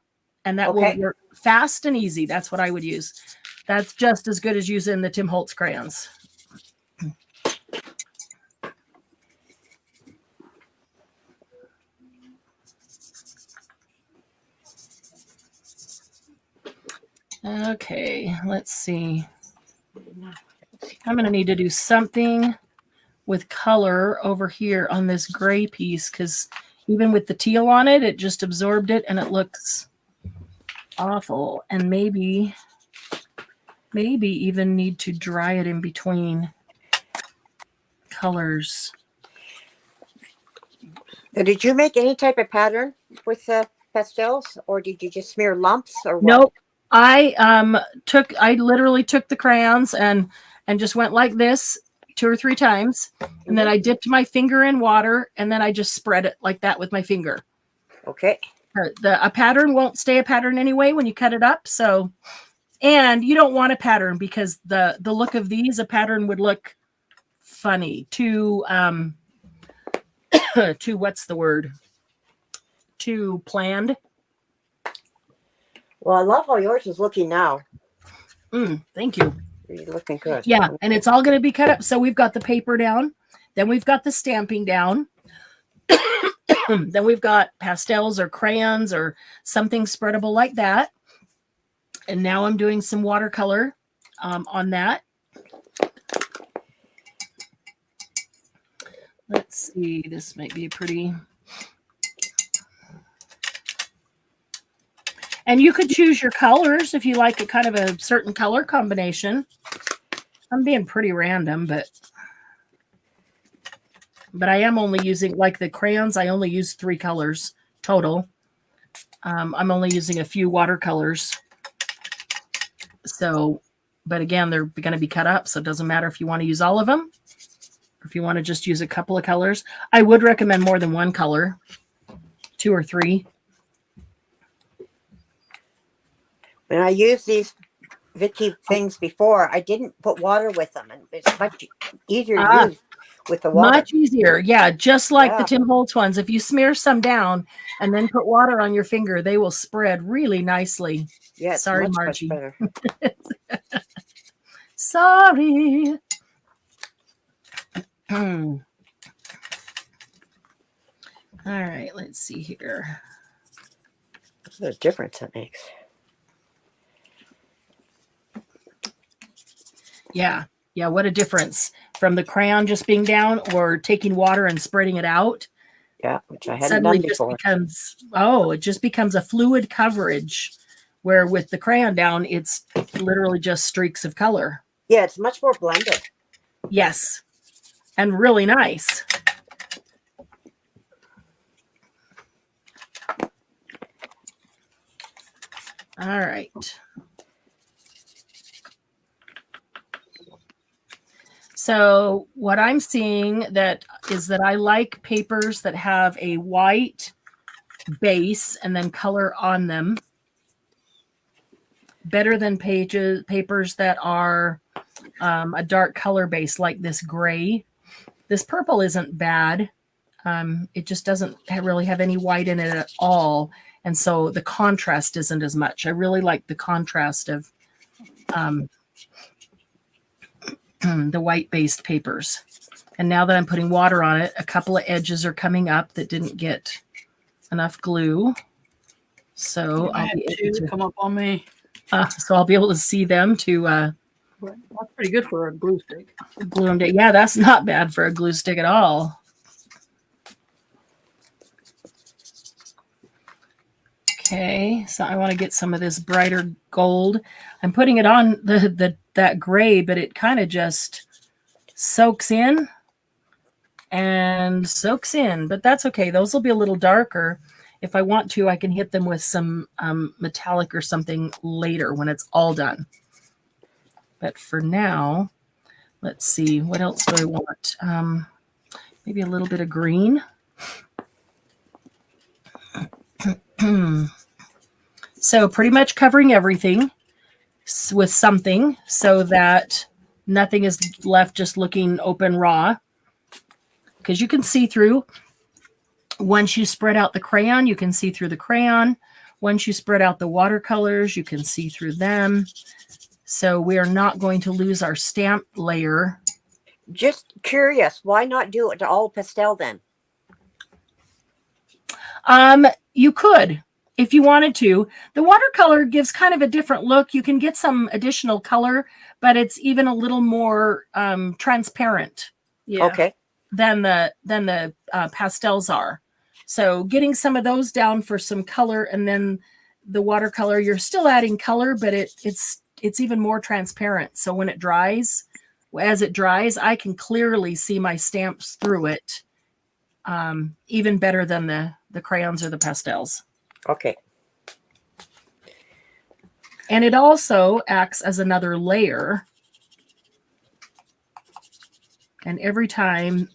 And that will work fast and easy. That's what I would use. That's just as good as using the Tim Holtz crayons. Okay, let's see. I'm going to need to do something with color over here on this gray piece because even with the teal on it, it just absorbed it and it looks awful. And maybe even need to dry it in between colors. Did you make any type of pattern with the pastels, or did you just smear lumps, or what? Nope. I literally took the crayons and just went like this 2 or 3 times, and then I dipped my finger in water, and then I just spread it like that with my finger. Okay. A pattern won't stay a pattern anyway when you cut it up. So, and you don't want a pattern because the look of these, a pattern would look funny. Too what's the word? Too planned. Well, I love how yours is looking now. Thank you. You're looking good. Yeah, and it's all going to be cut up. So we've got the paper down. Then we've got the stamping down. Then we've got pastels or crayons or something spreadable like that. And now I'm doing some watercolor on that. Let's see. This might be pretty. And you could choose your colors if you like a kind of a certain color combination. I'm being pretty random, but I am only using, like the crayons, I only use 3 colors total. I'm only using a few watercolors. So, but again, they're going to be cut up, so it doesn't matter if you want to use all of them or if you want to just use a couple of colors. I would recommend more than one color, 2 or 3. When I used these Vicky things before, I didn't put water with them, and it's much easier to use with the water. Much easier, yeah. Just like the Tim Holtz ones. If you smear some down and then put water on your finger, they will spread really nicely. Yeah, sorry, Margie. Much Sorry. All right, let's see here. What a difference that makes. Yeah, what a difference from the crayon just being down or taking water and spreading it out. Yeah, which I hadn't done before. It just becomes a fluid coverage, where with the crayon down, it's literally just streaks of color. Yeah, it's much more blended. Yes, and really nice. All right. So what I'm seeing is that I like papers that have a white base and then color on them better than papers that are a dark color base like this gray. This purple isn't bad. It just doesn't really have any white in it at all. And so the contrast isn't as much. I really like the contrast of the white-based papers. And now that I'm putting water on it, a couple of edges are coming up that didn't get enough glue. So I'll be able to come up on me. So I'll be able to see them to That's pretty good for a glue stick. Glue them down. Yeah, that's not bad for a glue stick at all. Okay, so I want to get some of this brighter gold. I'm putting it on that gray, but it kind of just soaks in and soaks in. But that's okay. Those will be a little darker. If I want to, I can hit them with some metallic or something later when it's all done. But for now, let's see. What else do I want? Maybe a little bit of green. So pretty much covering everything with something so that nothing is left just looking open raw. Because you can see through. Once you spread out the crayon, you can see through the crayon. Once you spread out the watercolors, you can see through them. So we are not going to lose our stamp layer. Just curious, why not do it to all pastel then? You could, if you wanted to. The watercolor gives kind of a different look. You can get some additional color, but it's even a little more transparent. Yeah. Okay. Than the pastels are. So getting some of those down for some color, and then the watercolor, you're still adding color, but it's even more transparent. So when it dries, as it dries, I can clearly see my stamps through it, even better than the crayons or the pastels. Okay. And it also acts as another layer. And every time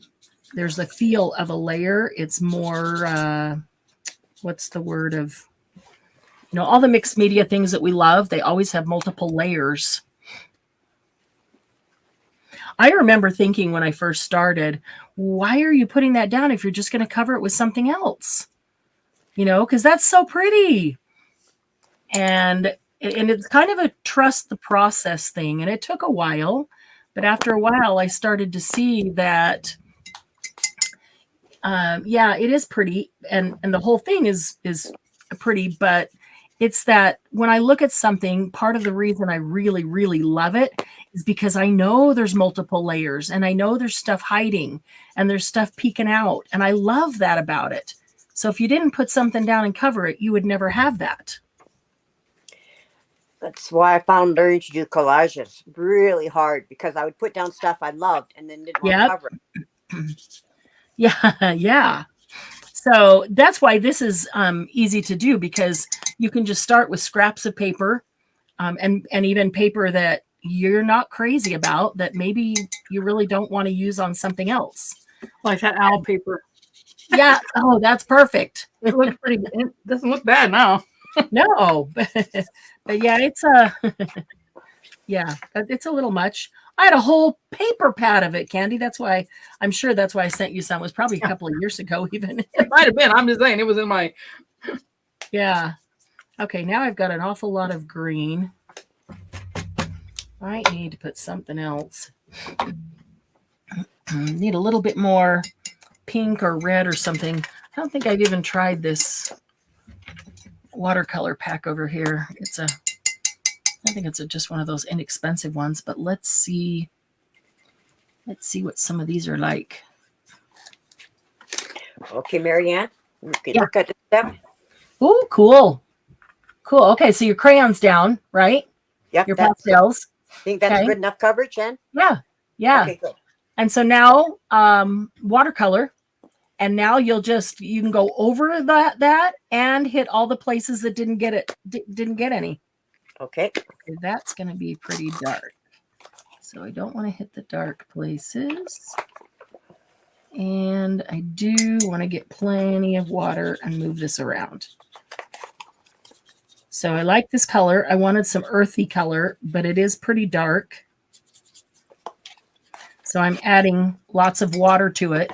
there's a feel of a layer, it's more, what's the word of, all the mixed media things that we love, they always have multiple layers. I remember thinking when I first started, why are you putting that down if you're just going to cover it with something else? Because that's so pretty. And it's kind of a trust the process thing. And it took a while. But after a while, I started to see that, it is pretty, and the whole thing is pretty. But it's that when I look at something, part of the reason I really, really love it is because I know there's multiple layers, and I know there's stuff hiding, and there's stuff peeking out, and I love that about it. So if you didn't put something down and cover it, you would never have that. That's why I found learning to do collages really hard, because I would put down stuff I loved and then didn't want to cover it. Yeah. So that's why this is easy to do, because you can just start with scraps of paper and even paper that you're not crazy about, that maybe you really don't want to use on something else. Like that owl paper. Yeah. Oh, that's perfect. It looks pretty. It doesn't look bad now. No, but yeah, it's it's a little much. I had a whole paper pad of it, Candy. I'm sure that's why I sent you some. It was probably a couple of years ago, even. It might have been. I'm just saying it was in my. Yeah. Okay, now I've got an awful lot of green. I need to put something else. Need a little bit more pink or red or something. I don't think I've even tried this watercolor pack over here. I think it's just one of those inexpensive ones, but let's see what some of these are like. Okay, Marianne, you can look at the step. Oh, cool. Okay, so your crayon's down, right? Yep. Your pastels. Think that's good enough coverage, Jen? Yeah. Okay, good. And so now watercolor, and now you can go over that and hit all the places that didn't get any. Okay. That's going to be pretty dark. So I don't want to hit the dark places. And I do want to get plenty of water and move this around. So I like this color. I wanted some earthy color, but it is pretty dark. So I'm adding lots of water to it.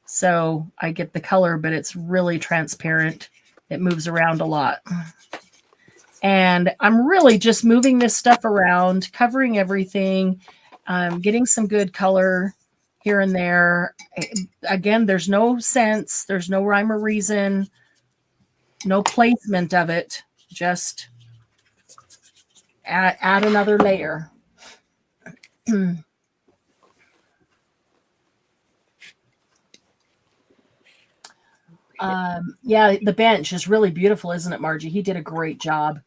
So I get the color, but it's really transparent. It moves around a lot. And I'm really just moving this stuff around, covering everything, getting some good color here and there. Again, there's no sense, there's no rhyme or reason, no placement of it. Just add another layer. Yeah, the bench is really beautiful, isn't it, Margie? He did a great job.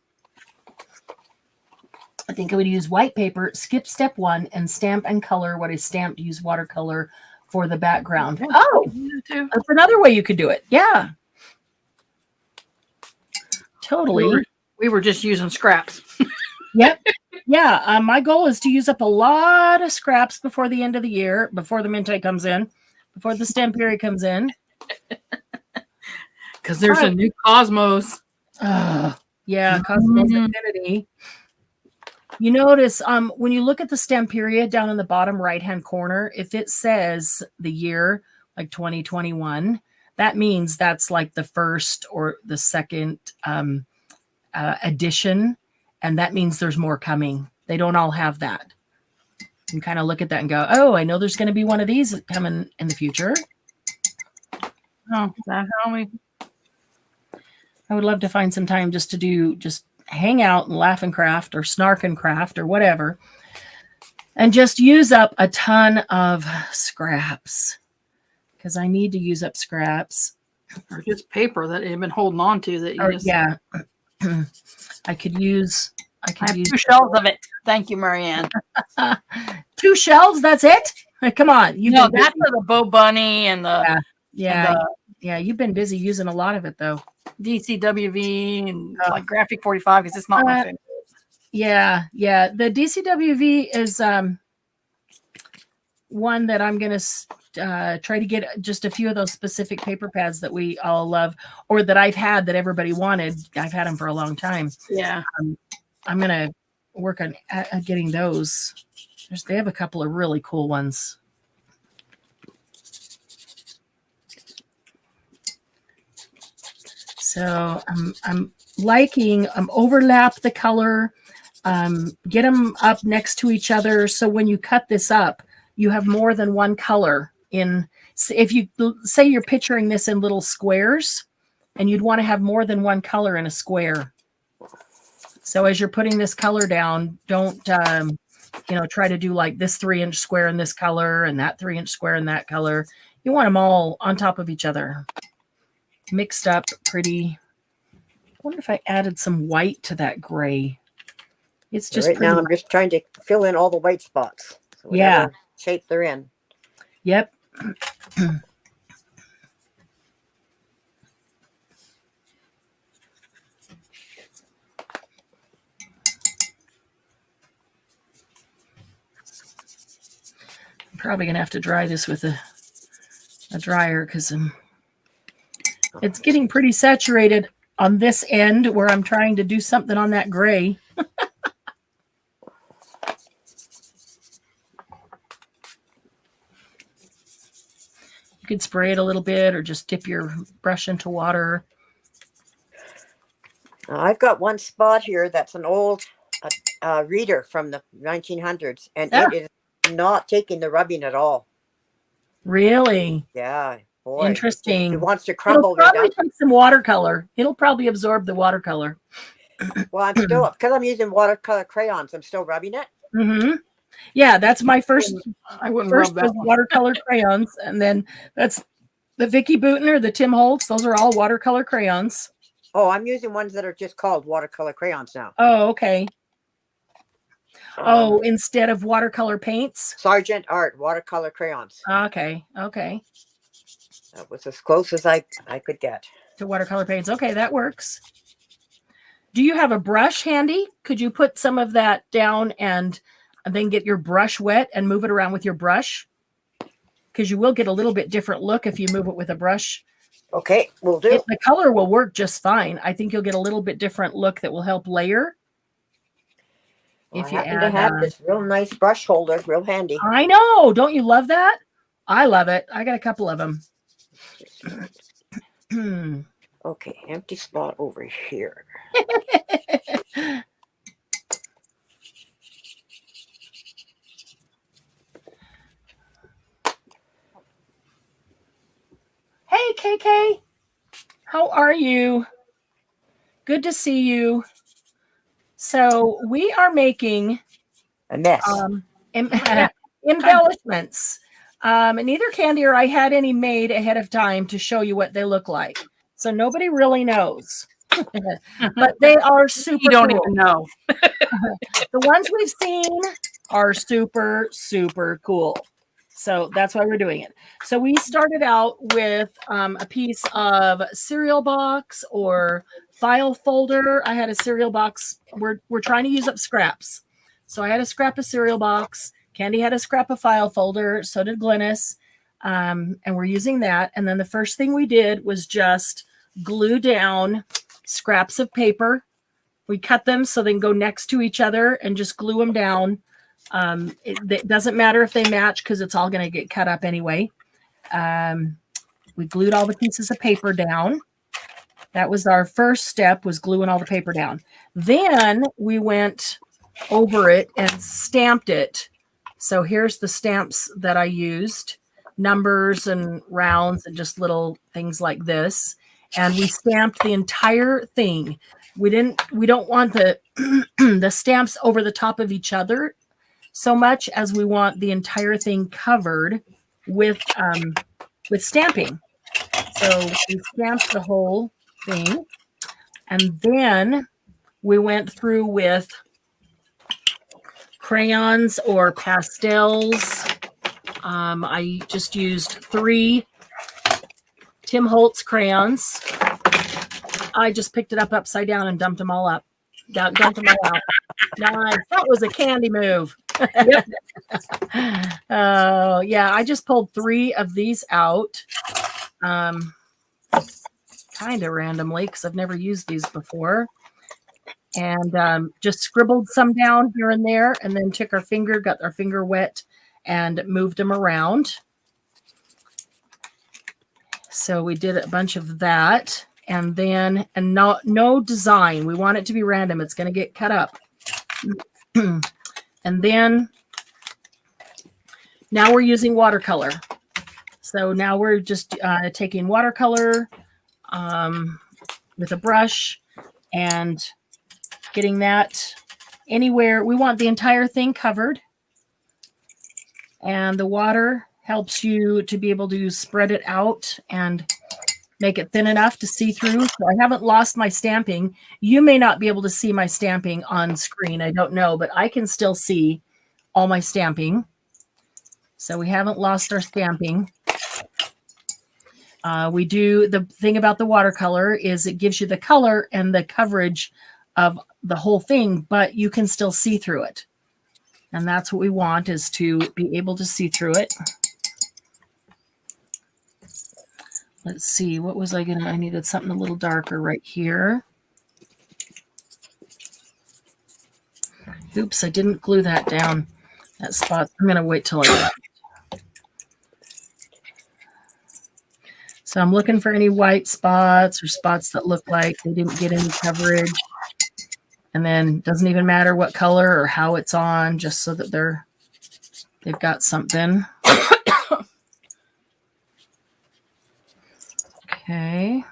I think I would use white paper, skip step 1, and stamp and color what is stamped. Use watercolor for the background. Oh, that's another way you could do it. Yeah. Totally. We were just using scraps. Yep. Yeah. My goal is to use up a lot of scraps before the end of the year, before the Minte comes in, before the stem period comes in. Because there's a new Cosmos. Yeah, Cosmos Infinity. You notice when you look at the stem period down in the bottom right-hand corner, if it says the year, like 2021, that means that's like the first or the second edition, and that means there's more coming. They don't all have that. You kind of look at that and go, oh, I know there's going to be one of these coming in the future. Oh, is that how we... I would love to find some time just to do, just hang out and laugh and craft or snark and craft or whatever, and just use up a ton of scraps, because I need to use up scraps. Or just paper that you've been holding on to that you just... Yeah. I could use 2 shelves of it. Thank you, Marianne. 2 shelves, that's it? Come on. That's for the Bo Bunny and the... Yeah, you've been busy using a lot of it, though. DCWV and like Graphic 45, because it's not my favorite. Yeah. The DCWV is one that I'm going to try to get just a few of those specific paper pads that we all love, or that I've had that everybody wanted. I've had them for a long time. Yeah. I'm going to work on getting those. They have a couple of really cool ones. So I'm liking overlap the color, get them up next to each other. So when you cut this up, you have more than one color in. If you say you're picturing this in little squares, and you'd want to have more than one color in a square. So as you're putting this color down, don't try to do like this 3-inch square in this color and that 3-inch square in that color. You want them all on top of each other, mixed up pretty. I wonder if I added some white to that gray. It's just right now I'm just trying to fill in all the white spots. So yeah. Shape they're in. Yep. I'm probably gonna have to dry this with a dryer, because it's getting pretty saturated on this end where I'm trying to do something on that gray. You could spray it a little bit or just dip your brush into water. I've got one spot here that's an old reader from the 1900s, and it is not taking the rubbing at all. Really? Yeah. Boy, interesting. It wants to crumble. It'll probably take some watercolor. It'll probably absorb the watercolor. Well, I'm still, because I'm using watercolor crayons, I'm still rubbing it. Mm-hmm. Yeah, that's my first. I wouldn't first rub that one. Watercolor crayons, and then that's the Vicky Bootner, the Tim Holtz. Those are all watercolor crayons. Oh, I'm using ones that are just called watercolor crayons now. Oh, okay. Instead of watercolor paints? Sargent Art watercolor crayons. Okay. That was as close as I could get. To watercolor paints. Okay, that works. Do you have a brush handy? Could you put some of that down and then get your brush wet and move it around with your brush? Because you will get a little bit different look if you move it with a brush. Okay, we'll do. The color will work just fine. I think you'll get a little bit different look that will help layer. Well, if you I happen to have this real nice brush holder, real handy. I know. Don't you love that? I love it. I got a couple of them. Okay, empty spot over here. Hey, KK. How are you? Good to see you. So we are making a mess. embellishments. Neither Candy or I had any made ahead of time to show you what they look like. So nobody really knows. But they are super You don't cool. even know. The ones we've seen are super, super cool. So that's why we're doing it. So we started out with a piece of cereal box or file folder. I had a cereal box. We're trying to use up scraps. So I had a scrap of cereal box. Candy had a scrap of file folder. So did Glynis. And we're using that. And then the first thing we did was just glue down scraps of paper. We cut them so they can go next to each other and just glue them down. It doesn't matter if they match because it's all going to get cut up anyway. We glued all the pieces of paper down. That was our first step, was gluing all the paper down. Then we went over it and stamped it. So here's the stamps that I used, numbers and rounds and just little things like this. And we stamped the entire thing. We don't want the the stamps over the top of each other so much as we want the entire thing covered with stamping. So we stamped the whole thing, and then we went through with crayons or pastels. I just used 3 Tim Holtz crayons. I just picked it up upside down and dumped them all up. Dumped them all out. Nice. That was a Candy move. Yep. Oh, yeah. I just pulled 3 of these out. Kind of randomly because I've never used these before. And just scribbled some down here and there, and then took our finger, got our finger wet, and moved them around. So we did a bunch of that. And then, and no design. We want it to be random. It's going to get cut up. And then, now we're using watercolor. So now we're just taking watercolor with a brush and getting that anywhere. We want the entire thing covered. And the water helps you to be able to spread it out and make it thin enough to see through. So I haven't lost my stamping. You may not be able to see my stamping on screen. I don't know, but I can still see all my stamping. So we haven't lost our stamping. We do, the thing about the watercolor is it gives you the color and the coverage of the whole thing, but you can still see through it. And that's what we want, is to be able to see through it. Let's see, what was I I needed something a little darker right here. Oops, I didn't glue that down, that spot. I'm going to wait till I get. So I'm looking for any white spots or spots that look like they didn't get any coverage. And then it doesn't even matter what color or how it's on, just so that they've got something. Okay.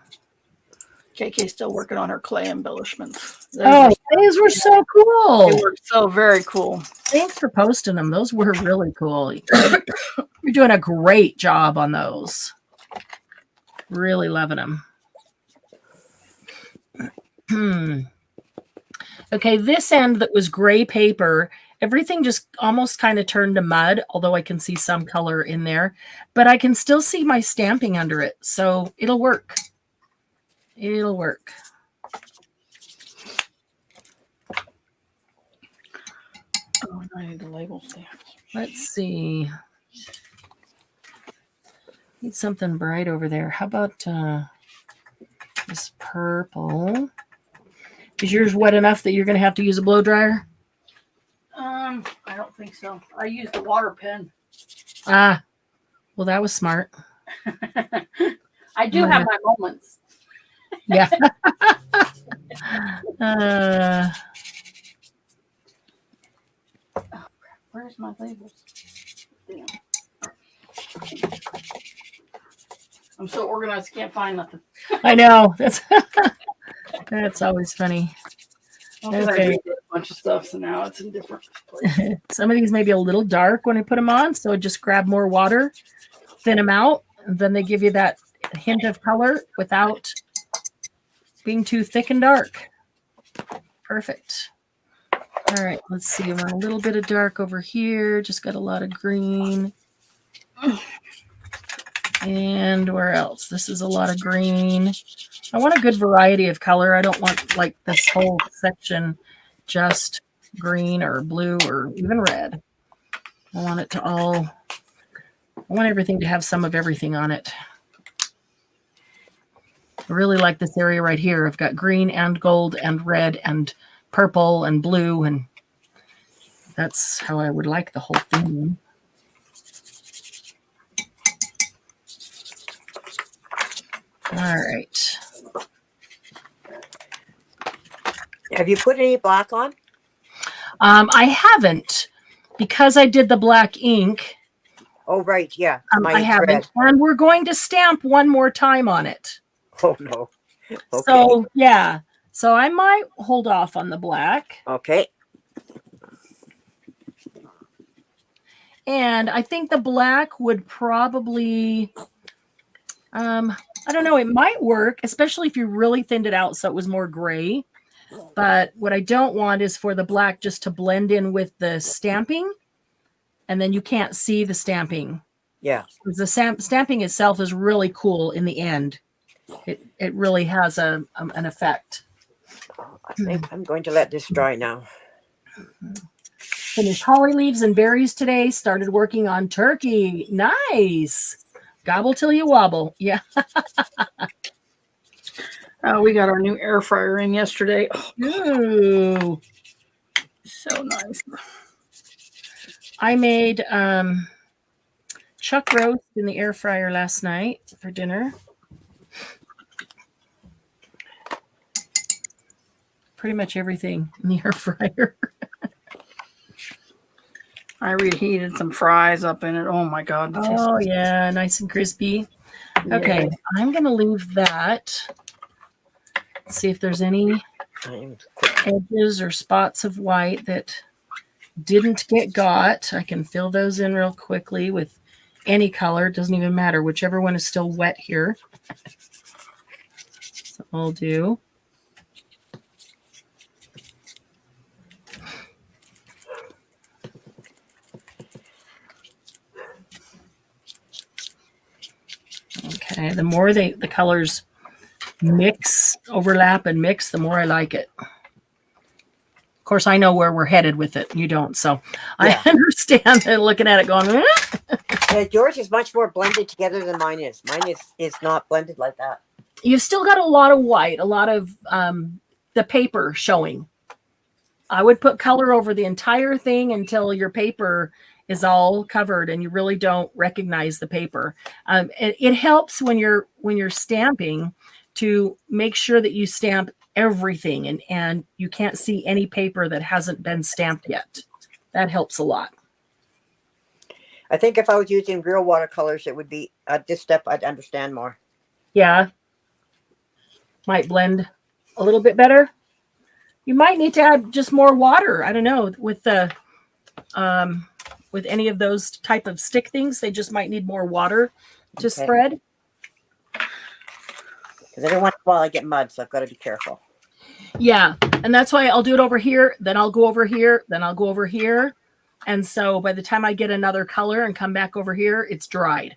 KK's still working on her clay embellishments. These were so cool. They were so very cool. Thanks for posting them. Those were really cool. You're doing a great job on those. Really loving them. Okay, this end that was gray paper, everything just almost kind of turned to mud, although I can see some color in there. But I can still see my stamping under it, so it'll work. It'll work. Oh, I need the label stamps. Let's see. Need something bright over there. How about this purple? Is yours wet enough that you're going to have to use a blow dryer? I don't think so. I used a water pen. Ah, well, that was smart. I do have my moments. Yeah. Where's my labels? Damn. I'm so organized, can't find nothing. I know. That's always funny. Okay. Okay. bunch of stuff, so now it's in different places. Some of these may be a little dark when I put them on, so just grab more water, thin them out, and then they give you that hint of color without being too thick and dark. Perfect. All right, let's see. I want a little bit of dark over here. Just got a lot of green. And where else? This is a lot of green. I want a good variety of color. I don't want like this whole section just green or blue or even red. I want it to all, I want everything to have some of everything on it. I really like this area right here. I've got green and gold and red and purple and blue, and that's how I would like the whole thing. All right. Have you put any black on? I haven't, because I did the black ink. Oh, right. Yeah. I haven't. And we're going to stamp one more time on it. Oh, no. Okay. So, yeah. So I might hold off on the black. Okay. And I think the black would probably, I don't know, it might work, especially if you really thinned it out so it was more gray. But what I don't want is for the black just to blend in with the stamping, and then you can't see the stamping. Yeah. Because the stamping itself is really cool in the end. It really has an effect. I think I'm going to let this dry now. Finished holly leaves and berries today. Started working on turkey. Nice. Gobble till you wobble. Yeah. We got our new air fryer in yesterday. Ooh. So nice. I made chuck roast in the air fryer last night for dinner. Pretty much everything in the air fryer. I reheated some fries up in it. Oh my God. Oh yeah, nice and crispy. Okay, Yeah. I'm gonna leave that. See if there's any edges or spots of white that didn't get got. I can fill those in real quickly with any color. It doesn't even matter, whichever one is still wet here. So I'll do. Okay, the more the colors mix, overlap, and mix, the more I like it. Of course, I know where we're headed with it. You don't, so Yeah. I understand that looking at it going, eh? Yeah, yours is much more blended together than mine is. Mine is not blended like that. You've still got a lot of white, a lot of the paper showing. I would put color over the entire thing until your paper is all covered and you really don't recognize the paper. It helps when you're stamping to make sure that you stamp everything and you can't see any paper that hasn't been stamped yet. That helps a lot. I think if I was using real watercolors, it would be at this step I'd understand more. Yeah. Might blend a little bit better. You might need to add just more water. I don't know, with the with any of those type of stick things, they just might need more water to spread. Because every once in a while I get mud, so I've got to be careful. Yeah, and that's why I'll do it over here, then I'll go over here, then I'll go over here. And so by the time I get another color and come back over here, it's dried.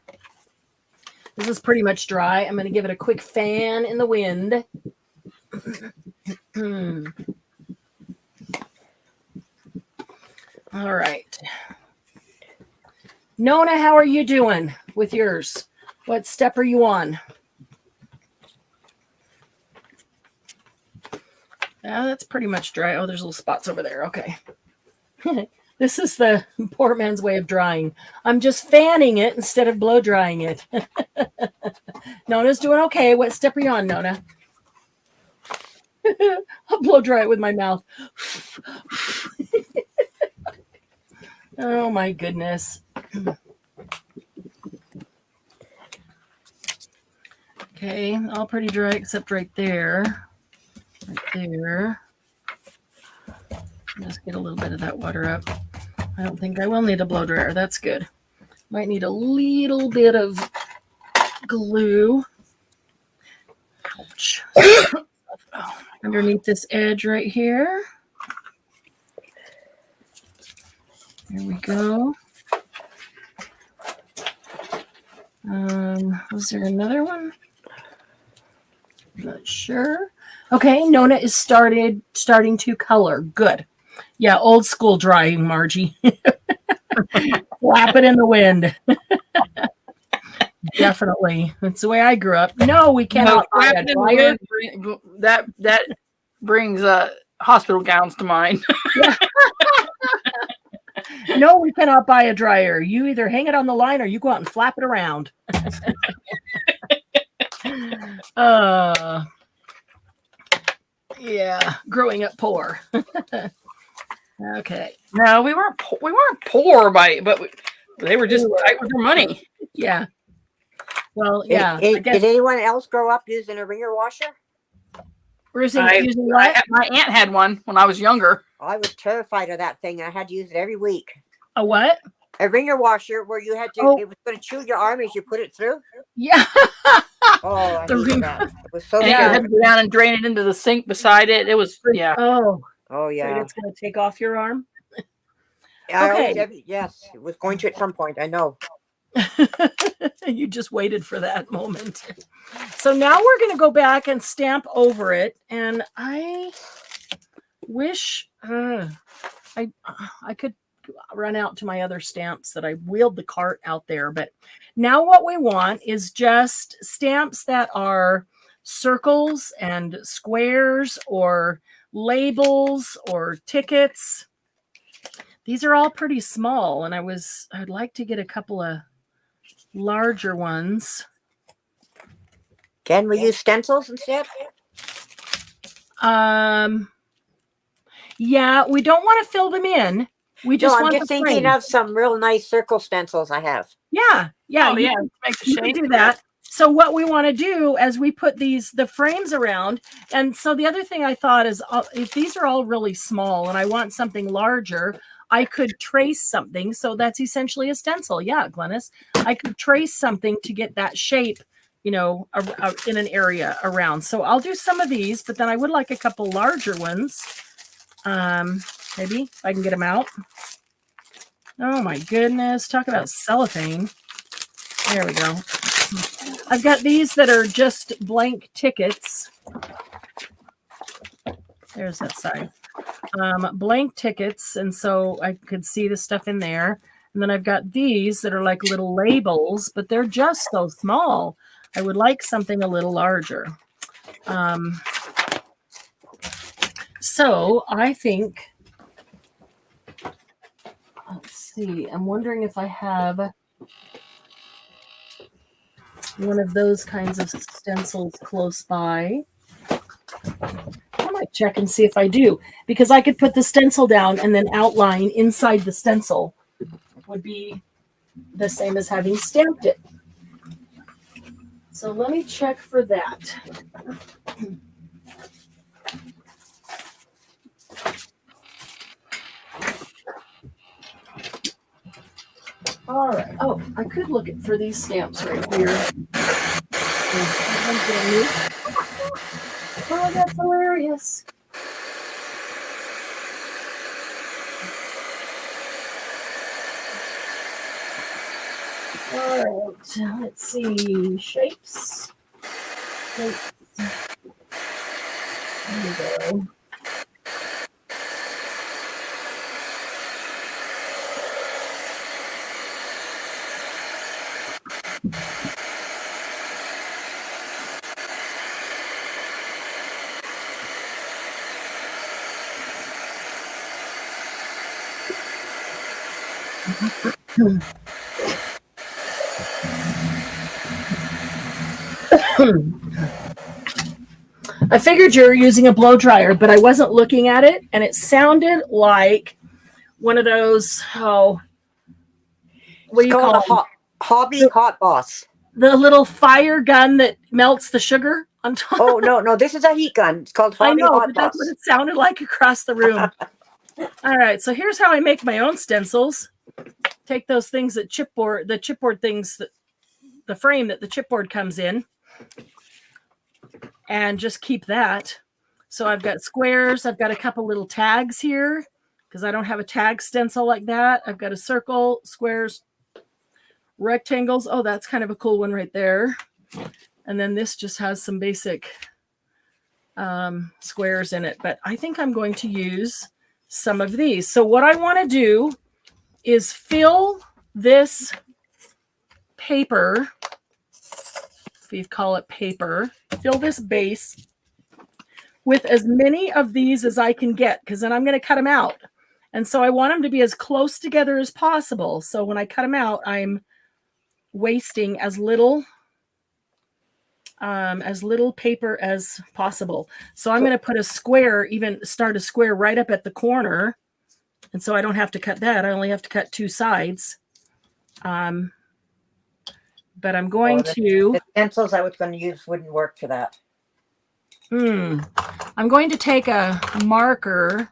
This is pretty much dry. I'm going to give it a quick fan in the wind. All right. Nona, how are you doing with yours? What step are you on? That's pretty much dry. Oh, there's little spots over there. Okay. This is the poor man's way of drying. I'm just fanning it instead of blow drying it. Nona's doing okay. What step are you on, Nona? I'll blow dry it with my mouth. Oh my goodness. Okay, all pretty dry except right there. Right there. Just get a little bit of that water up. I don't think I will need a blow dryer. That's good. Might need a little bit of glue. Ouch. Underneath this edge right here. There we go. Was there another one? Not sure. Okay, Nona is starting to color. Good. Yeah, old school drying, Margie. Flap it in the wind. Definitely. That's the way I grew up. No, we cannot buy a dryer. That brings hospital gowns to mind. Yeah. No, we cannot buy a dryer. You either hang it on the line or you go out and flap it around. Yeah, growing up poor. Okay. No, we weren't poor but they were just tight with their money. Yeah. Well, yeah. Did anyone else grow up using a ringer washer? Using what? My aunt had one when I was younger. I was terrified of that thing. I had to use it every week. A what? A ringer washer where you had to, it was going to chew your arm as you put it through. Yeah. Oh, I hated that. It was so and you had to go down and drain it into the sink beside it. It was, yeah. Oh, yeah. So it's going to take off your arm? Okay. Yes, it was going to at some point. I know. You just waited for that moment. So now we're going to go back and stamp over it. And I wish I could run out to my other stamps that I wheeled the cart out there. But now what we want is just stamps that are circles and squares or labels or tickets. These are all pretty small, and I'd like to get a couple of larger ones. Can we use stencils instead? Yeah, we don't want to fill them in. We just I'm just thinking of some real nice circle stencils I have. Yeah. Oh, yeah. Make the shape. Do that. So what we want to do as we put the frames around, and so the other thing I thought is if these are all really small and I want something larger, I could trace something. So that's essentially a stencil. Yeah, Glennis. I could trace something to get that shape, in an area around. So I'll do some of these, but then I would like a couple larger ones. Maybe if I can get them out. Oh my goodness. Talk about cellophane. There we go. I've got these that are just blank tickets. There's that side. Blank tickets. And so I could see the stuff in there. And then I've got these that are like little labels, but they're just so small. I would like something a little larger. So I think, let's see, I'm wondering if I have one of those kinds of stencils close by. I might check and see if I do, because I could put the stencil down and then outline inside the stencil. It would be the same as having stamped it. So let me check for that. All right. Oh, I could look for these stamps right here. Oh, that's hilarious. All right. Let's see. Shapes. There we go. I figured you were using a blow dryer, but I wasn't looking at it, and it sounded like one of those, what do you call it? Hobby Hot Boss. The little fire gun that melts the sugar on top. Oh, no, this is a heat gun. It's called Hobby Hot Boss. That's what it sounded like across the room. All right, so here's how I make my own stencils. Take those things that the chipboard things, the frame that the chipboard comes in, and just keep that. So I've got squares. I've got a couple little tags here because I don't have a tag stencil like that. I've got a circle, squares, rectangles. Oh, that's kind of a cool one right there. And then this just has some basic squares in it. But I think I'm going to use some of these. So what I want to do is fill this paper, if you call it paper, fill this base with as many of these as I can get, because then I'm going to cut them out. And so I want them to be as close together as possible. So when I cut them out, I'm wasting as little paper as possible. So I'm going to put a square, even start a square right up at the corner. And so I don't have to cut that. I only have to cut two sides. But I'm going to... The stencils I was going to use wouldn't work for that. I'm going to take a marker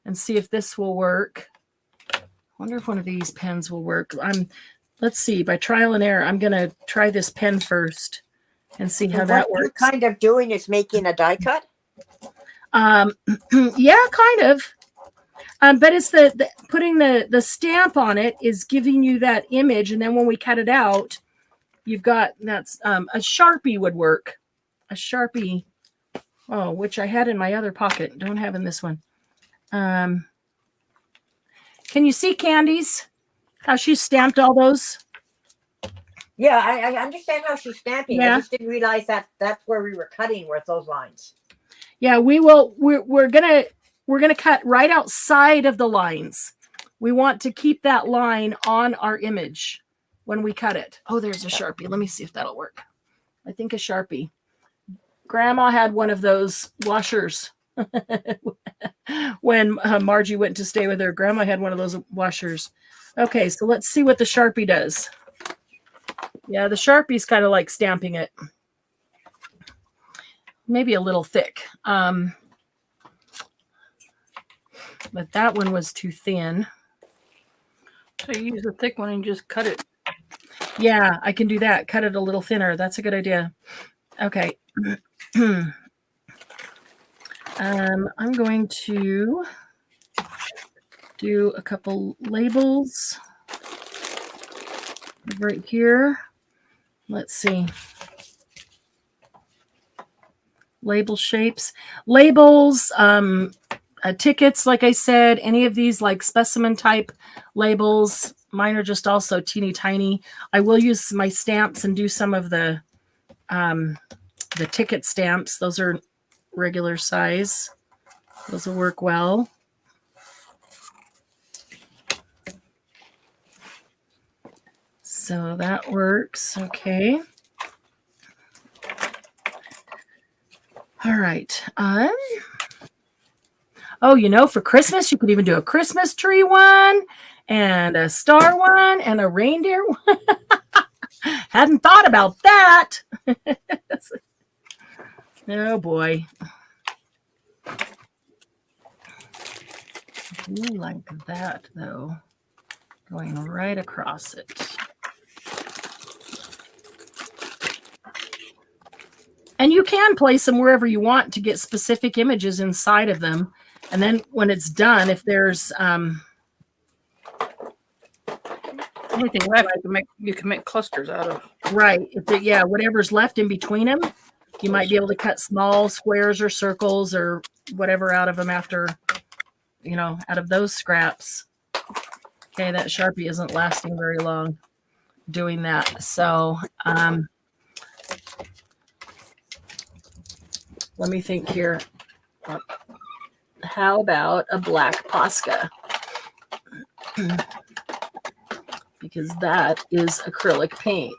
and see if this will work. I wonder if one of these pens will work. Let's see, by trial and error, I'm going to try this pen first and see how that works. What you're kind of doing is making a die cut? Yeah, kind of. But it's the putting the stamp on it is giving you that image, and then when we cut it out, you've got that's a Sharpie would work. A Sharpie, which I had in my other pocket. Don't have in this one. Can you see Candy's? How she stamped all those? Yeah, I understand how she's stamping. Yeah. I just didn't realize that that's where we were cutting with those lines. Yeah, we will. We're gonna cut right outside of the lines. We want to keep that line on our image when we cut it. Oh, there's a Sharpie. Let me see if that'll work. I think a Sharpie. Grandma had one of those washers. When Margie went to stay with her, Grandma had one of those washers. Okay, so let's see what the Sharpie does. Yeah, the Sharpie's kind of like stamping it. Maybe a little thick. But that one was too thin. So you use a thick one and just cut it. Yeah, I can do that. Cut it a little thinner. That's a good idea. Okay. I'm going to do a couple labels right here. Let's see. Label shapes. Labels, tickets, like I said, any of these like specimen type labels. Mine are just also teeny tiny. I will use my stamps and do some of the ticket stamps. Those are regular size. Those will work well. So that works. Okay. All right. Oh, for Christmas, you could even do a Christmas tree one and a star one and a reindeer one. Hadn't thought about that. Oh boy. I do like that though. Going right across it. And you can place them wherever you want to get specific images inside of them. And then when it's done, if there's anything left, you can make clusters out of. Right. Whatever's left in between them, you might be able to cut small squares or circles or whatever out of them after, out of those scraps. Okay, that Sharpie isn't lasting very long doing that. So let me think here. How about a black Posca? Because that is acrylic paint.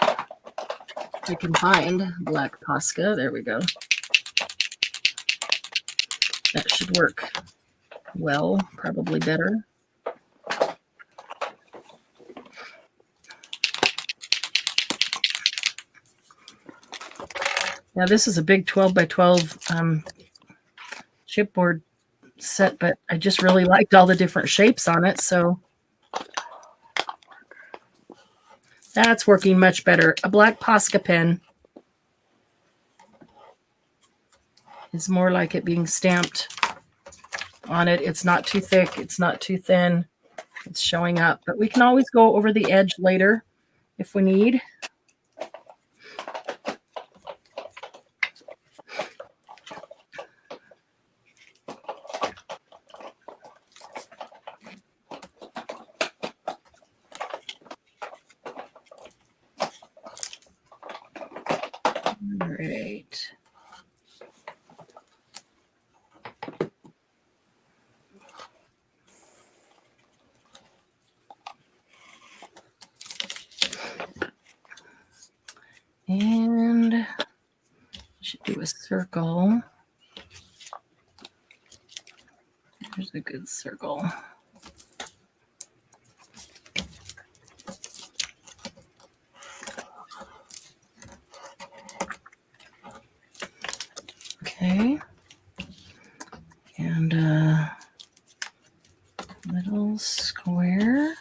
I can find black Posca. There we go. That should work well, probably better. Now this is a big 12 by 12 chipboard set, but I just really liked all the different shapes on it. So that's working much better. A black Posca pen is more like it being stamped on it. It's not too thick. It's not too thin. It's showing up, but we can always go over the edge later if we need. All right. And I should do a circle. Here's a good circle. Okay. And a little square.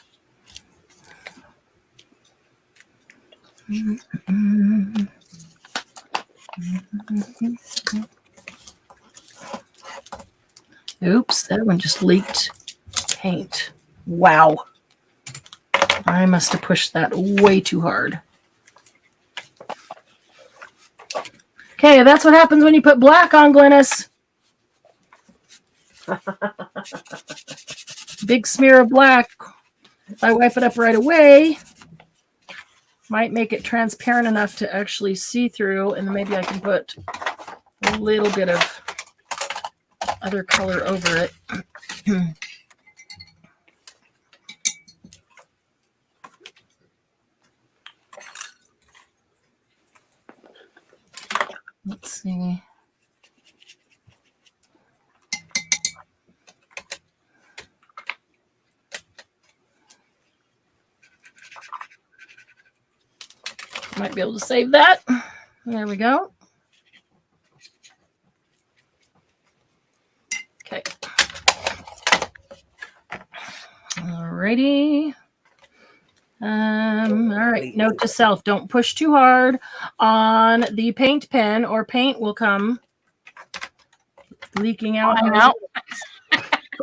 Oops, that one just leaked paint. Wow. I must have pushed that way too hard. Okay, that's what happens when you put black on, Glynis. Big smear of black. If I wipe it up right away, might make it transparent enough to actually see through, and then maybe I can put a little bit of other color over it. Let's see. Might be able to save that. There we go. Okay. Alrighty. All right. Note to self: don't push too hard on the paint pen, or paint will come leaking out.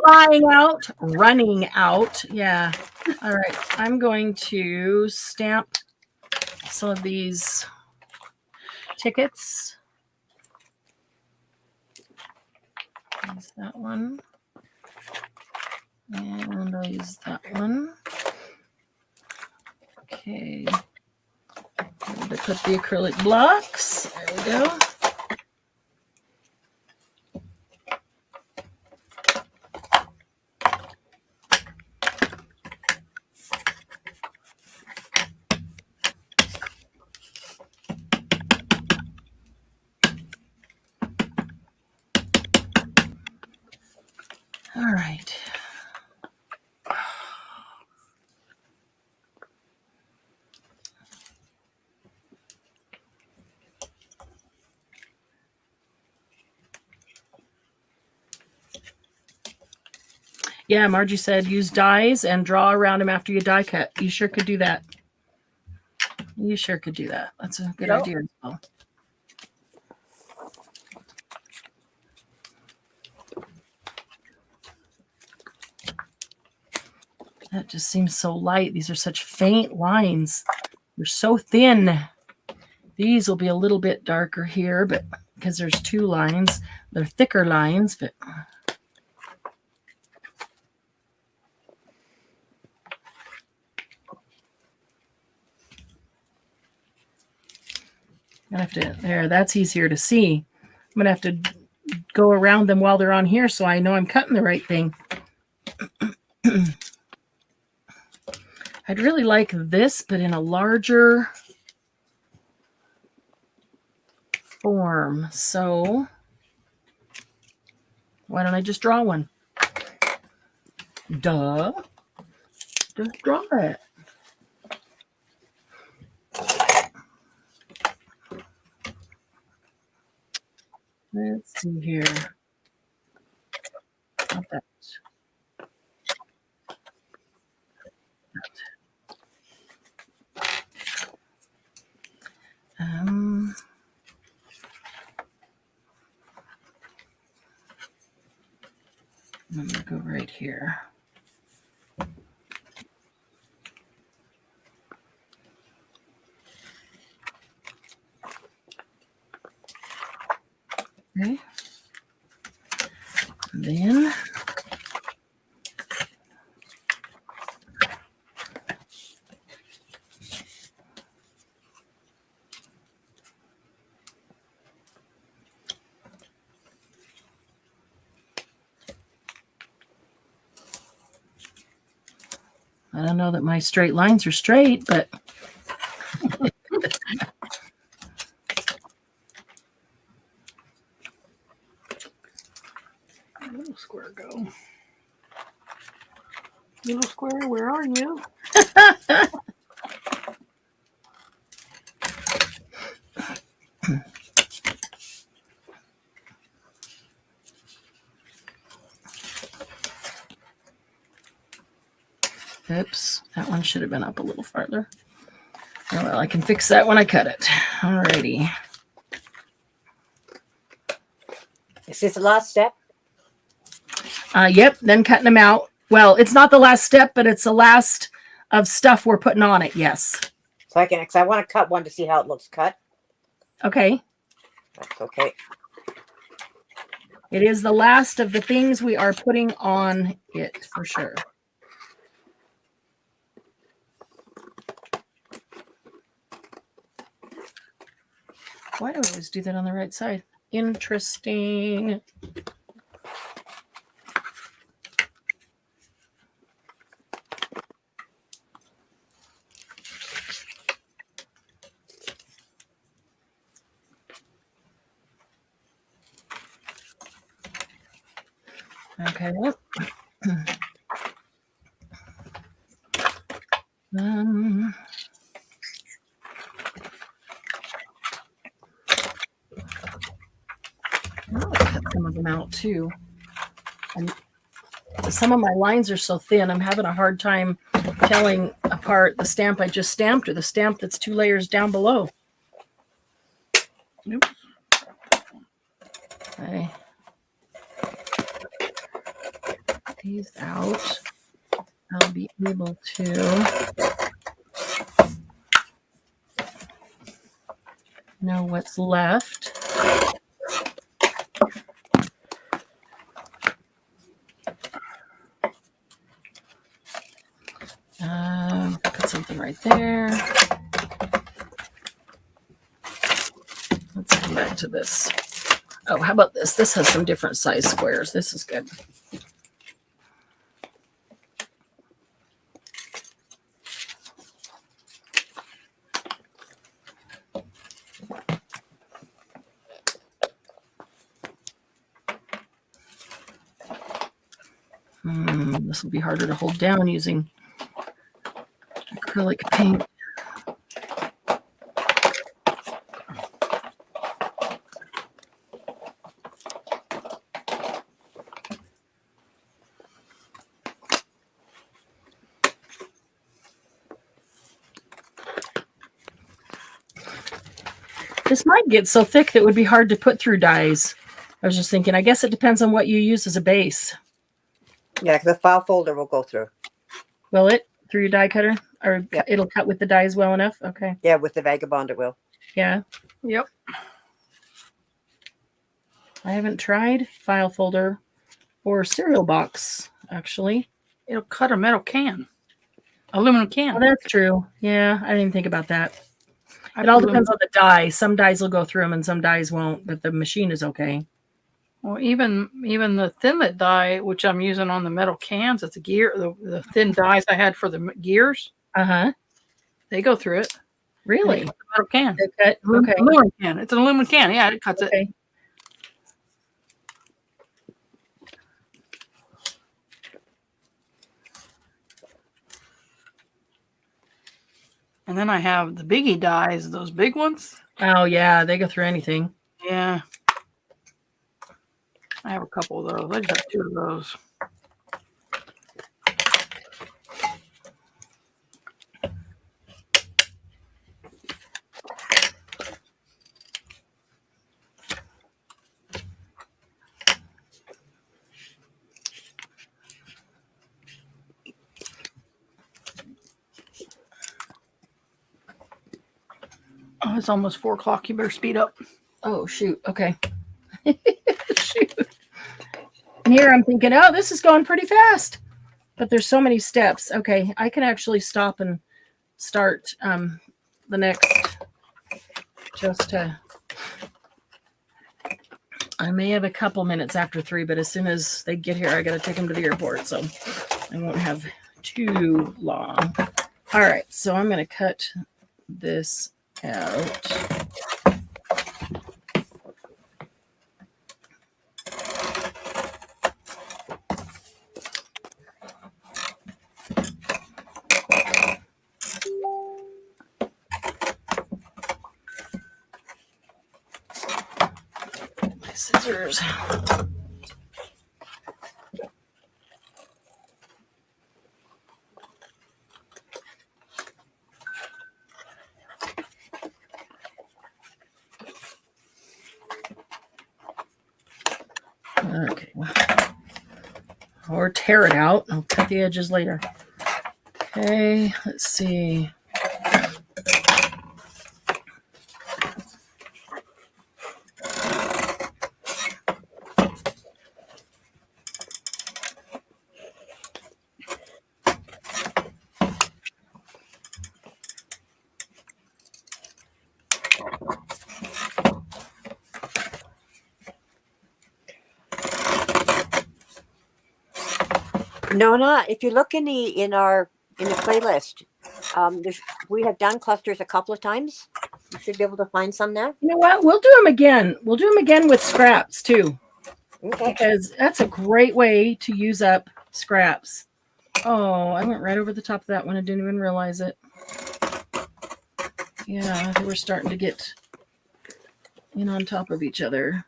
Flying out, running out. Yeah. All right. I'm going to stamp some of these tickets. Use that one. And I'll use that one. Okay. I'm going to put the acrylic blocks. There we go. All right. Yeah, Margie said use dies and draw around them after you die cut. You sure could do that. You sure could do that. That's a good idea as well. That just seems so light. These are such faint lines. They're so thin. These will be a little bit darker here, but because there's two lines, they're thicker lines, but I have to, there, that's easier to see. I'm going to have to go around them while they're on here so I know I'm cutting the right thing. I'd really like this, but in a larger form. So why don't I just draw one? Duh. Just draw it. Let's see here. I'm going to go right here. Okay. And then I don't know that my straight lines are straight, but Little square go. Little square, where are you? oops, that one should have been up a little farther. Oh, well, I can fix that when I cut it. Alrighty. Is this the last step? Yep, then cutting them out. Well, it's not the last step, but it's the last of stuff we're putting on it, yes. So I can, because I want to cut one to see how it looks cut. Okay. That's okay. It is the last of the things we are putting on it for sure. Why do I always do that on the right side? Interesting. Okay. I'll cut some of them out too. And some of my lines are so thin, I'm having a hard time telling apart the stamp I just stamped or the stamp that's 2 layers down below. Nope. Okay. Get these out. I'll be able to know what's left. Put something right there. Let's come back to this. Oh, how about this? This has some different size squares. This is good. This will be harder to hold down using acrylic paint. This might get so thick that it would be hard to put through dies. I was just thinking, I guess it depends on what you use as a base. Yeah, because the file folder will go through. Will it? Through your die cutter? Or Yep. It'll cut with the dies well enough? Okay. Yeah, with the Vagabond it will. Yeah. Yep. I haven't tried file folder or cereal box, actually. It'll cut a metal can. Aluminum can. Oh, that's true. Yeah, I didn't even think about that. It all depends on the die. Some dies will go through them and some dies won't, but the machine is okay. Well, even the thinlet die, which I'm using on the metal cans, it's a gear. The thin dies I had for the gears, Uh-huh. they go through it. Really? It's a metal can. They cut? Okay. Aluminum can. It's an aluminum can. Yeah, it cuts it. Okay. And then I have the biggie dies, those big ones. Oh, yeah. They go through anything. Yeah. I have a couple of those. I just have 2 of those. Oh, it's almost 4 o'clock. You better speed up. Oh, shoot. Okay. Shoot. And here I'm thinking, oh, this is going pretty fast. But there's so many steps. Okay, I can actually stop and start the next just to... I may have a couple minutes after 3, but as soon as they get here, I got to take them to the airport, so I won't have too long. All right, so I'm going to cut this out. My scissors. Okay. Or tear it out. I'll cut the edges later. Okay, let's see. Nona, if you look in the playlist, we have done clusters a couple of times. You should be able to find some there. You know what? We'll do them again. We'll do them again with scraps too. Okay. Because that's a great way to use up scraps. Oh, I went right over the top of that one. I didn't even realize it. Yeah, they were starting to get in on top of each other.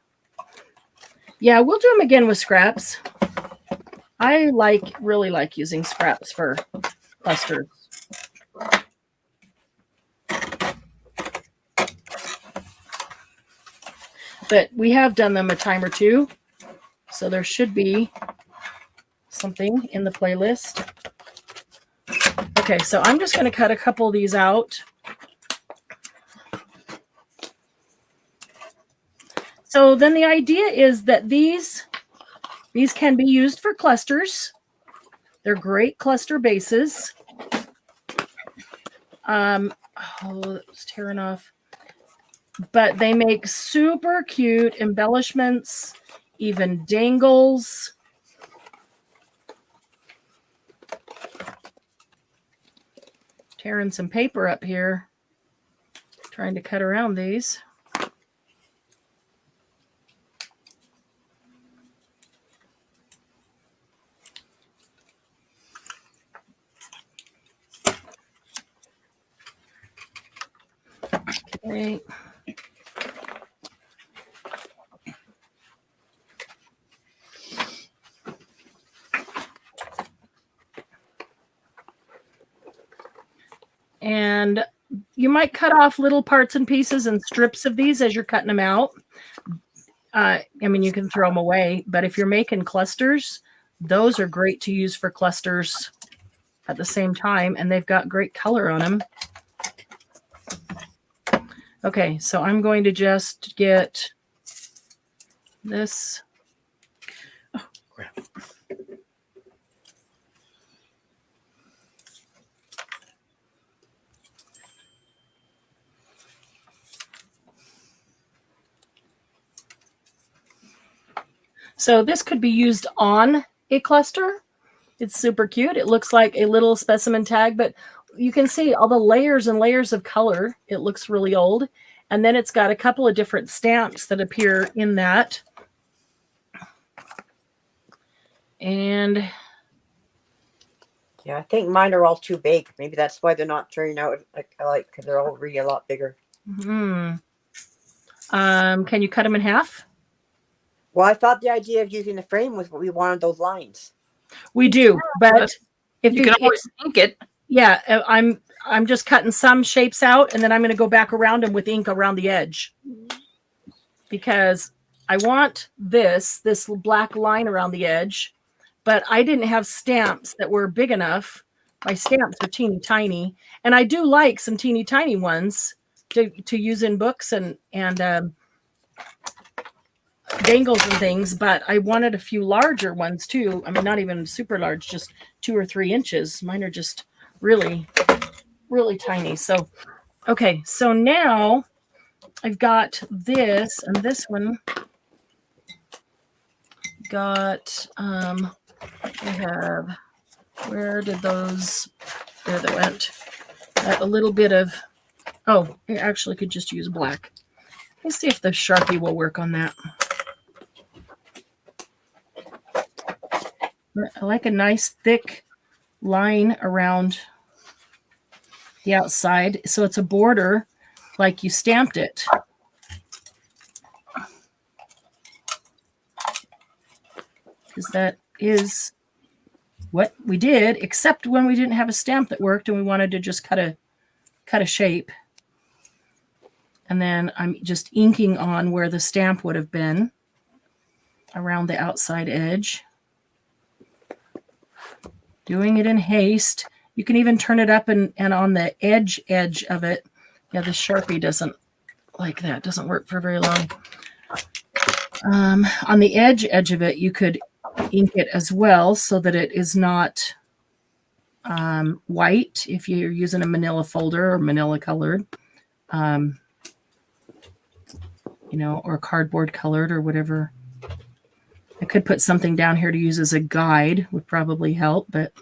Yeah, we'll do them again with scraps. I really like using scraps for clusters. But we have done them a time or two, so there should be something in the playlist. Okay, so I'm just going to cut a couple of these out. So then the idea is that these can be used for clusters. They're great cluster bases. Oh, that was tearing off. But they make super cute embellishments, even dangles. Tearing some paper up here, trying to cut around these. Okay. And you might cut off little parts and pieces and strips of these as you're cutting them out. I mean, you can throw them away, but if you're making clusters, those are great to use for clusters at the same time, and they've got great color on them. Okay, so I'm going to just get this. Oh, crap. So this could be used on a cluster. It's super cute. It looks like a little specimen tag, but you can see all the layers and layers of color. It looks really old. And then it's got a couple of different stamps that appear in that. And yeah, I think mine are all too big. Maybe that's why they're not turning out like I like, because they're all really a lot bigger. can you cut them in half? Well, I thought the idea of using the frame was what we wanted those lines. We do, but if You can always ink it. yeah, I'm just cutting some shapes out, and then I'm going to go back around them with ink around the edge, because I want this black line around the edge, but I didn't have stamps that were big enough. My stamps are teeny tiny, and I do like some teeny tiny ones, to use in books and dangles and things, but I wanted a few larger ones too. I mean, not even super large, just 2 or 3 inches. Mine are just really, really tiny. So, okay. So now I've got this, and this one got, I have, where did those, there they went. A little bit of, oh, I actually could just use black. Let's see if the Sharpie will work on that. I like a nice thick line around the outside, so it's a border like you stamped it. Because that is what we did, except when we didn't have a stamp that worked and we wanted to just cut a shape. And then I'm just inking on where the stamp would have been around the outside edge. Doing it in haste. You can even turn it up and on the edge of it. Yeah, the Sharpie doesn't like that. Doesn't work for very long. On the edge of it, you could ink it as well so that it is not white if you're using a manila folder or manila colored, you know, or cardboard colored or whatever. I could put something down here to use as a guide, would probably help, but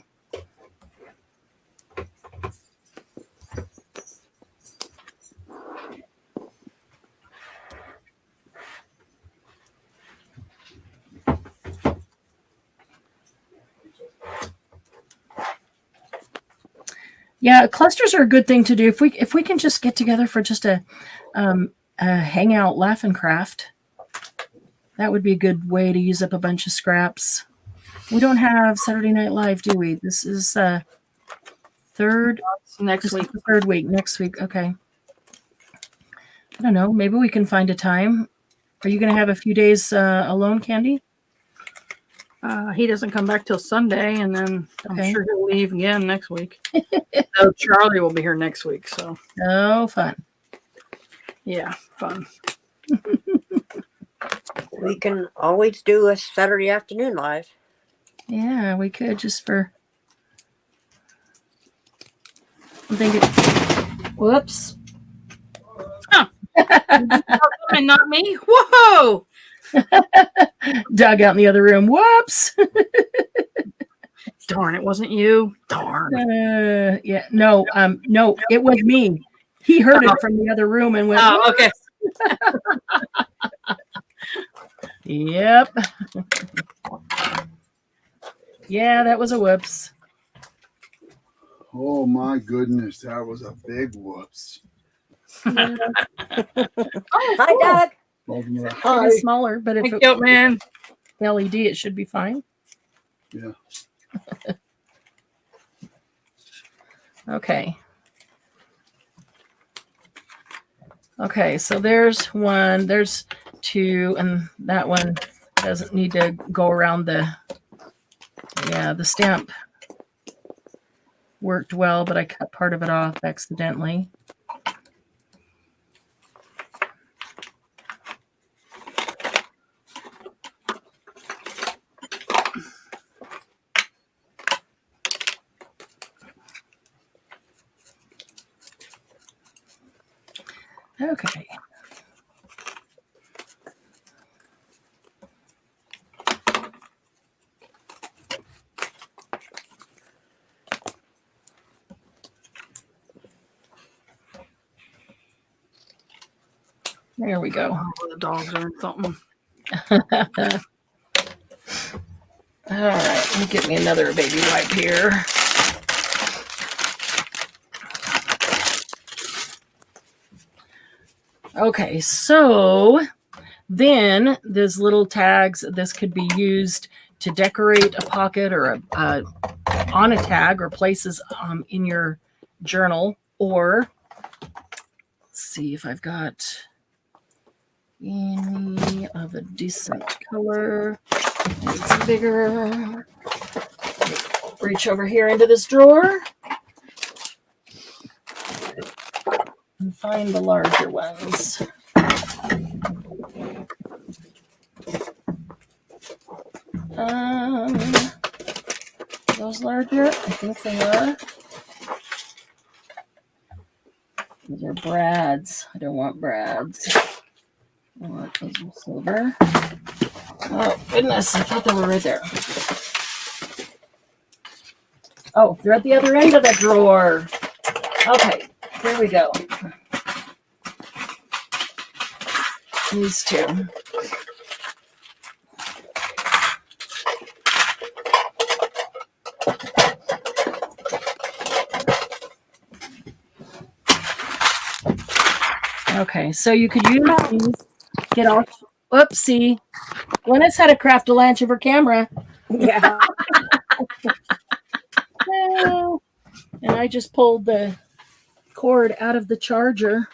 yeah, clusters are a good thing to do. If we can just get together for just a hangout, laugh and craft, that would be a good way to use up a bunch of scraps. We don't have Saturday Night Live, do we? This is next week. Third week, next week. Okay. I don't know. Maybe we can find a time. Are you going to have a few days alone, Candy? He doesn't come back till Sunday, and then Okay. I'm sure he'll leave again next week. So Charlie will be here next week. So Oh, fun. yeah, fun. We can always do a Saturday afternoon live. Yeah, we could just for. I'm thinking. Whoops. And not me. Whoa! Doug out in the other room. Whoops. Darn, it wasn't you. Darn. Yeah. No. No. It was me. He heard it from the other room and went. Oh, okay. Yep. Yeah, that was a whoops. Oh my goodness, that was a big whoops. Hi, Doug. Welcome to- It Hi. is smaller, but if Thank you, man. LED, it should be fine. Yeah. Okay. Okay, so there's one, there's two, and that one doesn't need to go around the, yeah, the stamp worked well, but I cut part of it off accidentally. Okay. There we go. Oh, the dogs are in something. All right, let me get me another baby wipe here. Okay, so then these little tags, this could be used to decorate a pocket or on a tag or places in your journal, or let's see if I've got any of a decent color. It's bigger. Reach over here into this drawer and find the larger ones. Those larger? I think they are. These are brads. I don't want brads. I want those in silver. Oh, goodness. I thought they were right there. Oh, they're at the other end of the drawer. Okay, here we go. These two. Okay, so you could use these, get all, whoopsie. Glennis had to craft a lunch of her camera. Yeah. And I just pulled the cord out of the charger.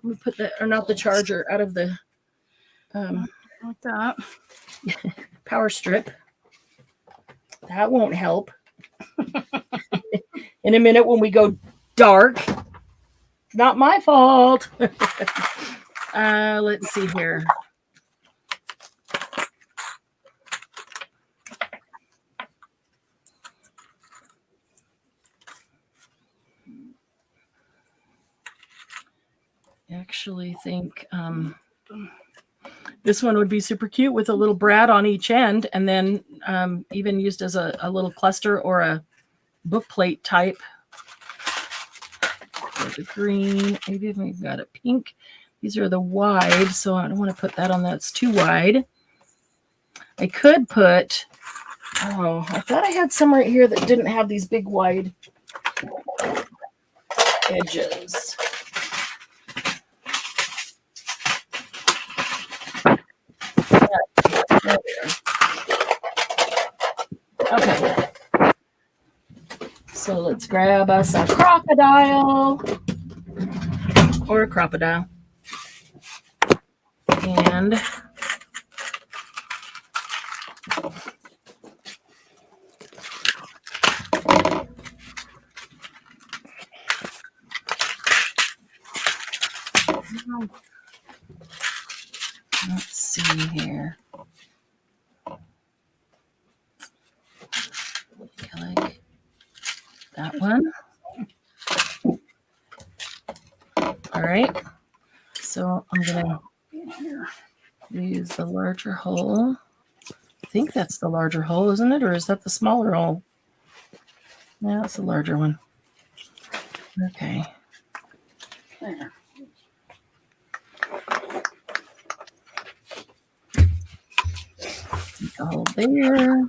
Let me put that, or not the charger, out of the Like that. power strip. That won't help. In a minute when we go dark. Not my fault. Let's see here. I actually think this one would be super cute with a little brad on each end, and then even used as a little cluster or a book plate type. The green, maybe we've got a pink. These are the wide, so I don't want to put that on. That's too wide. I could put, oh, I thought I had some right here that didn't have these big wide edges. Okay. So let's grab us a crocodile or a crocodile. And let's see here. I like that one. All right. So I'm going to use the larger hole. I think that's the larger hole, isn't it? Or is that the smaller hole? Yeah, it's the larger one. Okay. There. Take a hole there.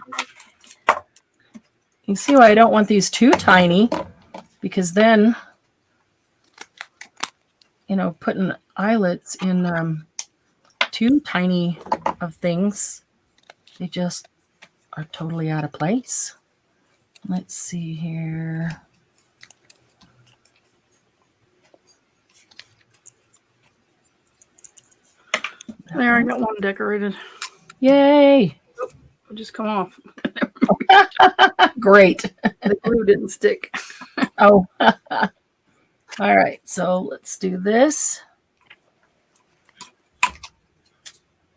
You see why I don't want these too tiny, because then, you know, putting eyelets in too tiny of things, they just are totally out of place. Let's see here. There, I got one decorated. Yay! It'll just come off. Great. The glue didn't stick. Oh. All right, so let's do this.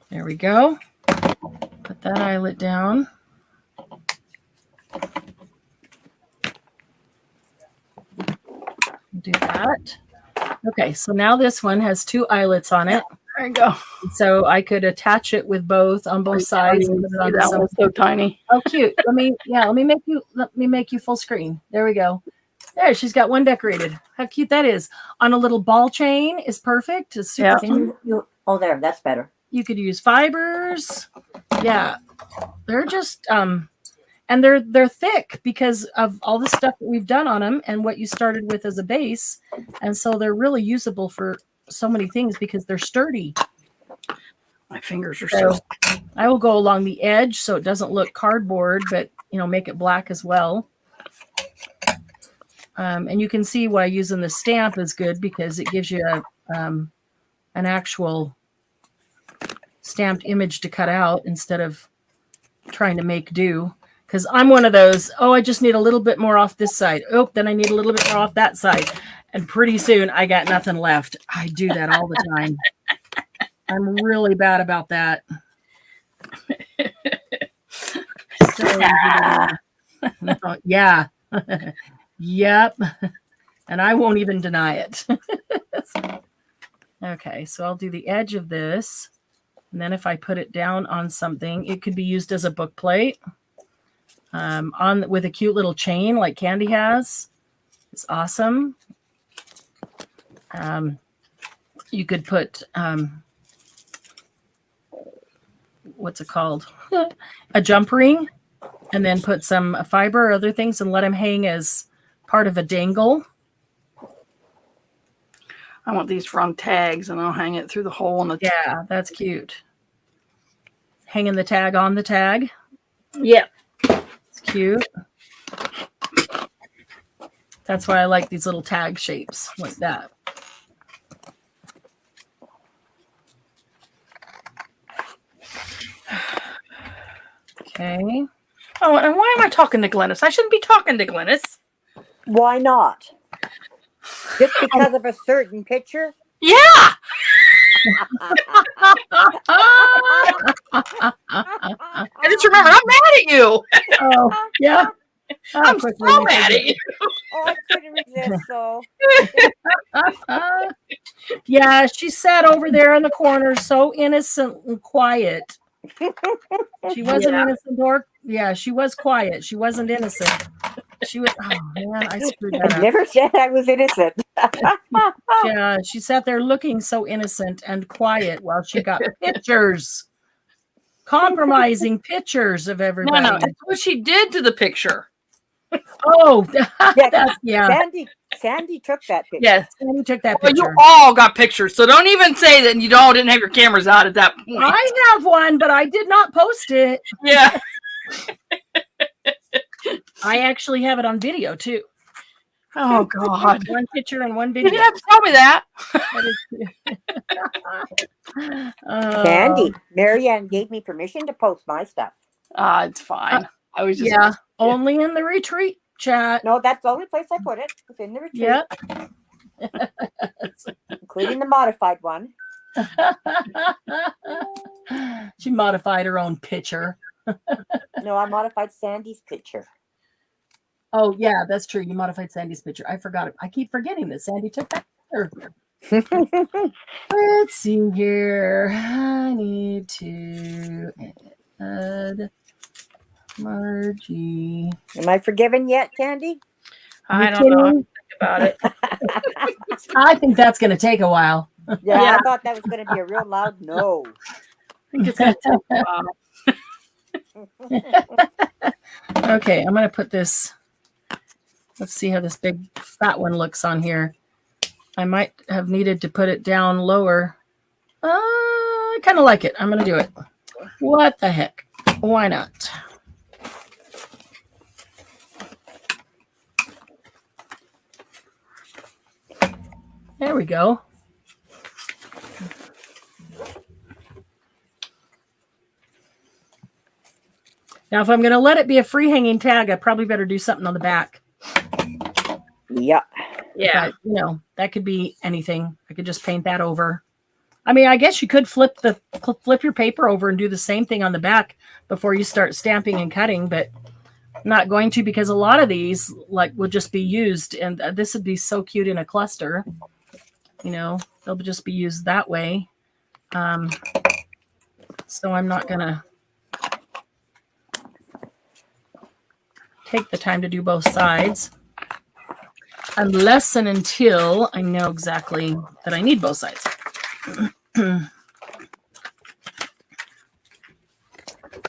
There we go. Put that eyelet down. Do that. Okay, so now this one has two eyelets on it. There you go. So I could attach it with both on both sides. And put it on That some- one's so tiny. Oh, cute. Let me make you full screen. There we go. There, she's got one decorated. How cute that is. On a little ball chain is perfect. It's super cute. Oh, there, that's better. You could use fibers. Yeah. They're just and they're thick because of all the stuff that we've done on them and what you started with as a base. And so they're really usable for so many things because they're sturdy. My fingers are So so. I will go along the edge so it doesn't look cardboard, but you know, make it black as well. And you can see why using the stamp is good because it gives you an actual stamped image to cut out instead of trying to make do. Because I'm one of those, oh, I just need a little bit more off this side. Oh, then I need a little bit more off that side. And pretty soon I got nothing left. I do that all the time. I'm really bad about that. So, yeah. Yep. And I won't even deny it. Okay, so I'll do the edge of this. And then if I put it down on something, it could be used as a book plate. With a cute little chain like Candy has. It's awesome. You could put what's it called? A jump ring, and then put some fiber or other things and let them hang as part of a dangle. I want these from tags, and I'll hang it through the hole in the Yeah, that's cute. Hanging the tag on the tag. Yeah. It's cute. That's why I like these little tag shapes like that. Okay. Oh, and why am I talking to Glennis? I shouldn't be talking to Glennis. Why not? Just because of a certain picture? Yeah. I just remember I'm mad at you. Oh, yeah. I'm so mad at you. Oh, I couldn't resist, so. Yeah, she sat over there in the corner so innocent and quiet. She wasn't innocent or she was quiet. She wasn't innocent. She was man, I screwed that I up. never said I was innocent. Yeah, she sat there looking so innocent and quiet while she got pictures. Compromising pictures of everybody. No, it's what she did to the picture. Oh, Yeah, Sandy took that picture. Yes. Sandy took that Well, picture. you all got pictures, so don't even say that you all didn't have your cameras out at that point. I have one, but I did not post it. Yeah. I actually have it on video too. Oh God. One picture and one You video. didn't have to tell me that. Sandy, Marianne gave me permission to post my stuff. It's fine. I was just Only in the retreat chat. No, that's the only place I put it. It's in the retreat. Yeah. Including the modified one. She modified her own picture. No, I modified Sandy's picture. Oh, yeah, that's true. You modified Sandy's picture. I forgot it. I keep forgetting that Sandy took that picture. Let's see here. I need to add Margie. Am I forgiven yet, Sandy? I don't know. Think about it. I think that's going to take a while. Yeah, I thought that was going to be a real loud no. I think it's gonna take a while. Okay, I'm going to put this. Let's see how this big fat one looks on here. I might have needed to put it down lower. I kind of like it. I'm going to do it. What the heck? Why not? There we go. Now, if I'm going to let it be a free hanging tag, I probably better do something on the back. Yeah. Yeah. But, that could be anything. I could just paint that over. I mean, I guess you could flip your paper over and do the same thing on the back before you start stamping and cutting, but I'm not going to, because a lot of these will just be used, and this would be so cute in a cluster. They'll just be used that way. So I'm not going to take the time to do both sides unless and until I know exactly that I need both sides.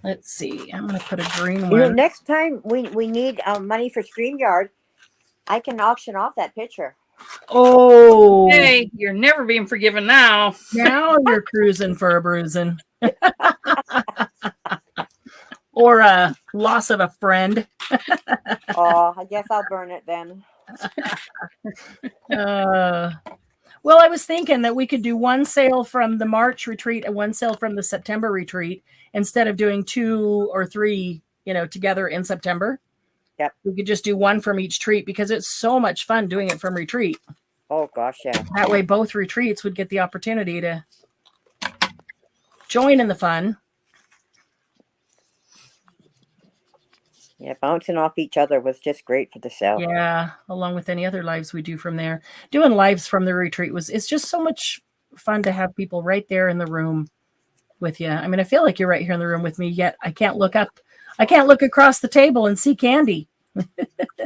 Let's see. I'm going to put a green one. Next time we need money for StreamYard, I can auction off that picture. Oh, Hey, you're never being forgiven now. now you're cruising for a bruising. Or a loss of a friend. Oh, I guess I'll burn it then. Well, I was thinking that we could do one sale from the March retreat and one sale from the September retreat instead of doing 2 or 3, together in September. Yep. We could just do one from each treat because it's so much fun doing it from retreat. Oh gosh, yeah. That way both retreats would get the opportunity to join in the fun. Yeah, bouncing off each other was just great for the cell. Yeah, along with any other lives we do from there. Doing lives from the retreat it's just so much fun to have people right there in the room with you. I mean, I feel like you're right here in the room with me, yet I can't look up. I can't look across the table and see Candy.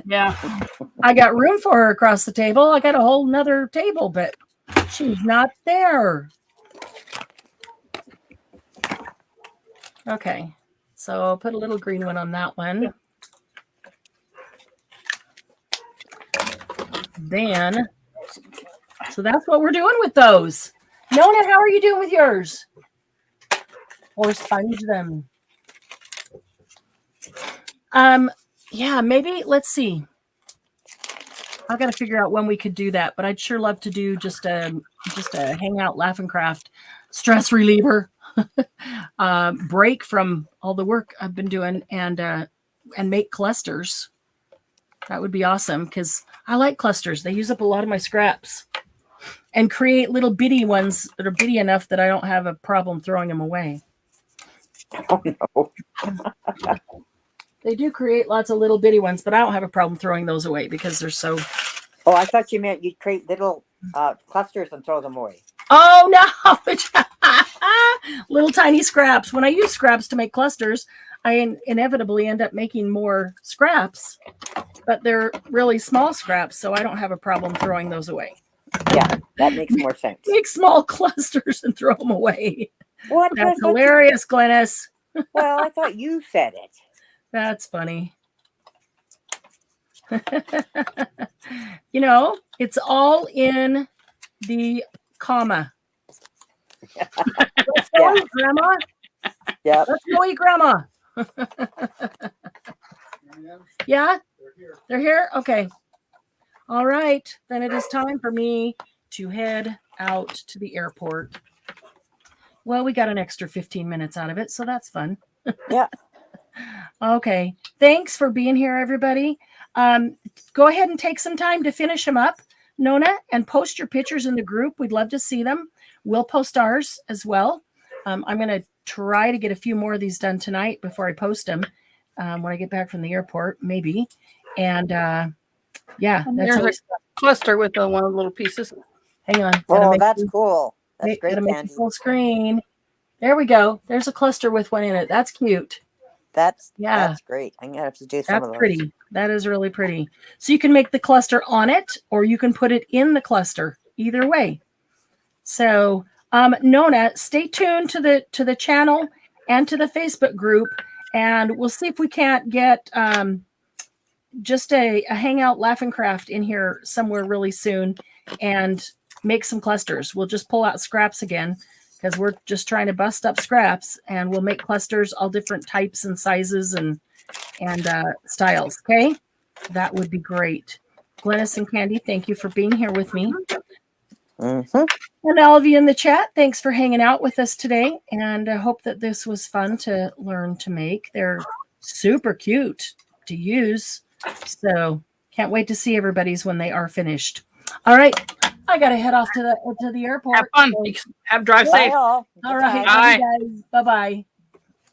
Yeah. I got room for her across the table. I got a whole nother table, but she's not there. Okay, so I'll put a little green one on that one. Then, so that's what we're doing with those. Nona, how are you doing with yours? Or sponge them? Yeah, maybe, let's see. I've got to figure out when we could do that, but I'd sure love to do just a hangout, laugh and craft, stress reliever, break from all the work I've been doing and make clusters. That would be awesome because I like clusters. They use up a lot of my scraps and create little bitty ones that are bitty enough that I don't have a problem throwing them away. Oh no. They do create lots of little bitty ones, but I don't have a problem throwing those away because they're so. Oh, I thought you meant you'd create little clusters and throw them away. Oh no! Little tiny scraps. When I use scraps to make clusters, I inevitably end up making more scraps, but they're really small scraps, so I don't have a problem throwing those away. Yeah, that makes more sense. Make small clusters and throw them away. What? That's hilarious, Glennis. Well, I thought you said it. That's funny. You know, it's all in the comma. Let's go eat, Grandma. Yeah. Let's go eat, Grandma. Yeah? They're here? Okay. All right. Then it is time for me to head out to the airport. Well, we got an extra 15 minutes out of it, so that's fun. Yeah. Okay. Thanks for being here, everybody. Go ahead and take some time to finish them up, Nona, and post your pictures in the group. We'd love to see them. We'll post ours as well. I'm going to try to get a few more of these done tonight before I post them when I get back from the airport, maybe. And yeah, And that's there's a cluster with the one of the little pieces. hang on. Oh, that's cool. That's great, Gotta make Candy. it full screen. There we go. There's a cluster with one in it. That's cute. That's Yeah. great. I'm gonna have to do some That's of those. pretty. That is really pretty. So you can make the cluster on it, or you can put it in the cluster. Either way. So, Nona, stay tuned to the channel and to the Facebook group, and we'll see if we can't get just a hangout, laugh and craft in here somewhere really soon, and make some clusters. We'll just pull out scraps again, because we're just trying to bust up scraps, and we'll make clusters all different types and sizes and styles. Okay, that would be great. Glennis and Candy, thank you for being here with me. Mm-hmm. And all of you in the chat, thanks for hanging out with us today. And I hope that this was fun to learn to make. They're super cute to use. So can't wait to see everybody's when they are finished. All right. I got to head off to the airport. Have fun. Have drive safe. Bye, all. All right. Goodbye. Bye. Bye, guys. Bye-bye.